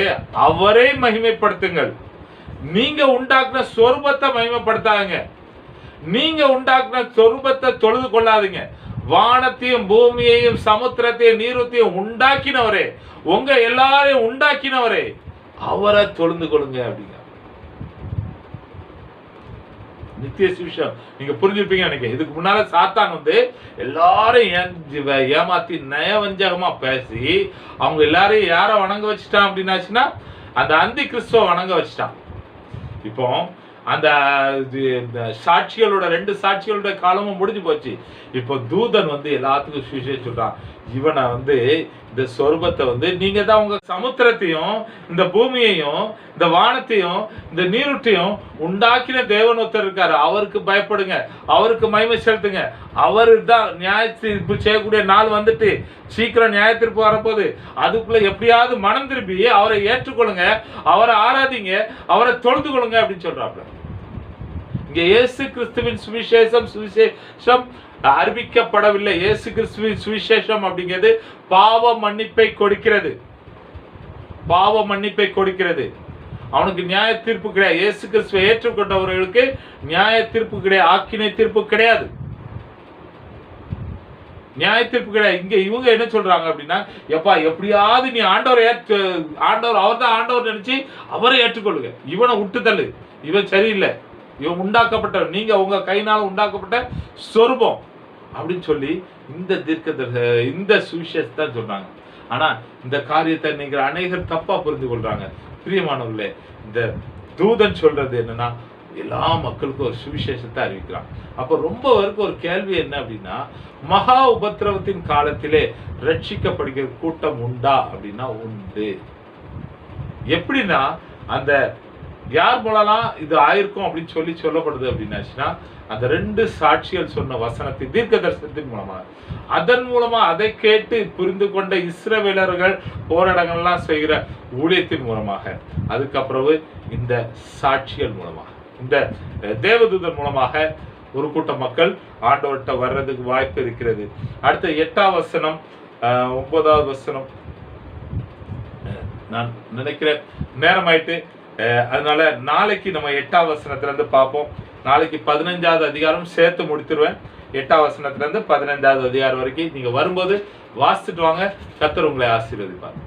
அவரை மகிமைப்படுத்துங்கள். நீங்க உண்டாக்குன சொரூபத்தை மகிமைப்படுத்தாங்க. நீங்க உண்டாக்குன சொரூபத்தை தொழுது கொள்ளாதீங்க. வானத்தையும் பூமியையும் சமுத்திரத்தையும் நீரூற்றையும் உண்டாக்கினவரே, உங்க எல்லாரையும் உண்டாக்கினவரே, அவரை தொழுந்து கொள்ளுங்க அப்படிங்க. நித்திய சுவிசேஷம் நீங்க புரிஞ்சிருப்பீங்க நினைக்கிறேன். இதுக்கு முன்னால சாத்தான் எல்லாரையும் ஏமாத்தி நயவஞ்சகமா பேசி அவங்க எல்லாரையும் யார வணங்க வச்சுட்டான் அப்படின்னாச்சுன்னா அந்த அந்தி கிறிஸ்துவ வணங்க வச்சுட்டான். இப்போ அந்த சாட்சிகளோட 2 சாட்சிகளோட காலமும் முடிஞ்சு போச்சு. இப்போ தூதன் எல்லாத்துக்கும் சுவிசேஷம் சொல்றான். இவனை இந்த சொரூபத்தை நீங்க தான் உங்க சமுத்திரத்தையும் இந்த பூமியையும் இந்த வானத்தையும் இந்த நீருட்டையும் உண்டாக்கின தேவன் ஒருத்தர் இருக்காரு. அவருக்கு பயப்படுங்க, அவருக்கு மகிமை செலுத்துங்க. அவரு தான் நியாய தீர்ப்பு செய்யக்கூடிய நாள் வந்துட்டு சீக்கிரம் நியாய தீர்ப்பு வரப்போகுது. அதுக்குள்ள எப்படியாவது மனம் திரும்பி அவரை ஏற்றுக்கொள்ளுங்க, அவரை ஆராதிங்க, அவரை தொழுது கொள்ளுங்க அப்படின்னு சொல்றாப்ல. இங்க இயேசு கிறிஸ்துவின் சுவிசேஷம் அறிவிக்கப்படவில்லை. இயேசு கிறிஸ்துவின் சுவிசேஷம் அப்படிங்கிறது பாவ மன்னிப்பை கொடுக்கிறது. பாவ மன்னிப்பை கொடுக்கிறது. அவனுக்கு நியாய தீர்ப்பு கிடையாது. இயேசு கிறிஸ்துவை ஏற்றுக்கொண்டவர்களுக்கு நியாய தீர்ப்பு கிடையாது, ஆக்கினை தீர்ப்பு கிடையாது, நியாய தீர்ப்பு கிடையாது. இங்க இவங்க என்ன சொல்றாங்க அப்படின்னா, எப்பா எப்படியாவது நீ ஆண்டவர் அவர் தான் ஆண்டவர் நினைச்சு அவரை ஏற்றுக்கொள்ளுங்க. இவனை விட்டு தள்ளு, இவன் சரியில்லை, இவன் உண்டாக்கப்பட்ட நீங்க உங்க கையினால உண்டாக்கப்பட்ட சொரூபம் அப்படின்னு சொல்லி இந்த சுவிசேஷத்தை தான் சொல்றாங்க. ஆனா இந்த காரியத்தை நீங்க அநேகர் தப்பா புரிந்து கொள்றாங்க. பிரியமானவர்களே, இந்த தூதன் சொல்றது என்னன்னா எல்லா மக்களுக்கும் ஒரு சுவிசேஷத்தை அறிவிக்கிறான். அப்ப ரொம்ப வரைக்கும் ஒரு கேள்வி என்ன அப்படின்னா, மகா உபத்திரவத்தின் காலத்திலே ரட்சிக்கப்படுகிற கூட்டம் உண்டா அப்படின்னா உண்டு. எப்படின்னா அந்த யார் மூலலாம் இது ஆயிருக்கும் அப்படின்னு சொல்லப்படுது அப்படின்னாச்சுன்னா அந்த 2 சாட்சிகள் சொன்ன வசனத்தின் தீர்க்க தரிசனத்தின் மூலமா, அதன் மூலமா அதை கேட்டு புரிந்து கொண்ட இஸ்ரவேலர்கள் போராட்டங்கள்லாம் செய்கிற ஊழியத்தின் மூலமாக, அதுக்கப்புறம் இந்த சாட்சிகள் மூலமாக, இந்த தேவதூதன் மூலமாக ஒரு கூட்ட மக்கள் ஆண்டவர்கிட்ட வர்றதுக்கு வாய்ப்பு இருக்கிறது. அடுத்த 8ஆம் வசனம் 9வது வசனம் நான் நினைக்கிறேன் நேரமாயிட்டு, அதனால நாளைக்கு நம்ம 8ஆம் வசனத்துல இருந்து பார்ப்போம். நாளைக்கு 15வது அதிகாரம் சேர்த்து முடித்துருவேன். 8ஆம் வசனத்துல இருந்து 15வது அதிகாரம் வரைக்கும் நீங்க வரும்போது வாசிச்சுட்டு வாங்க. கர்த்தர் உங்களை ஆசீர்வதிப்பார்.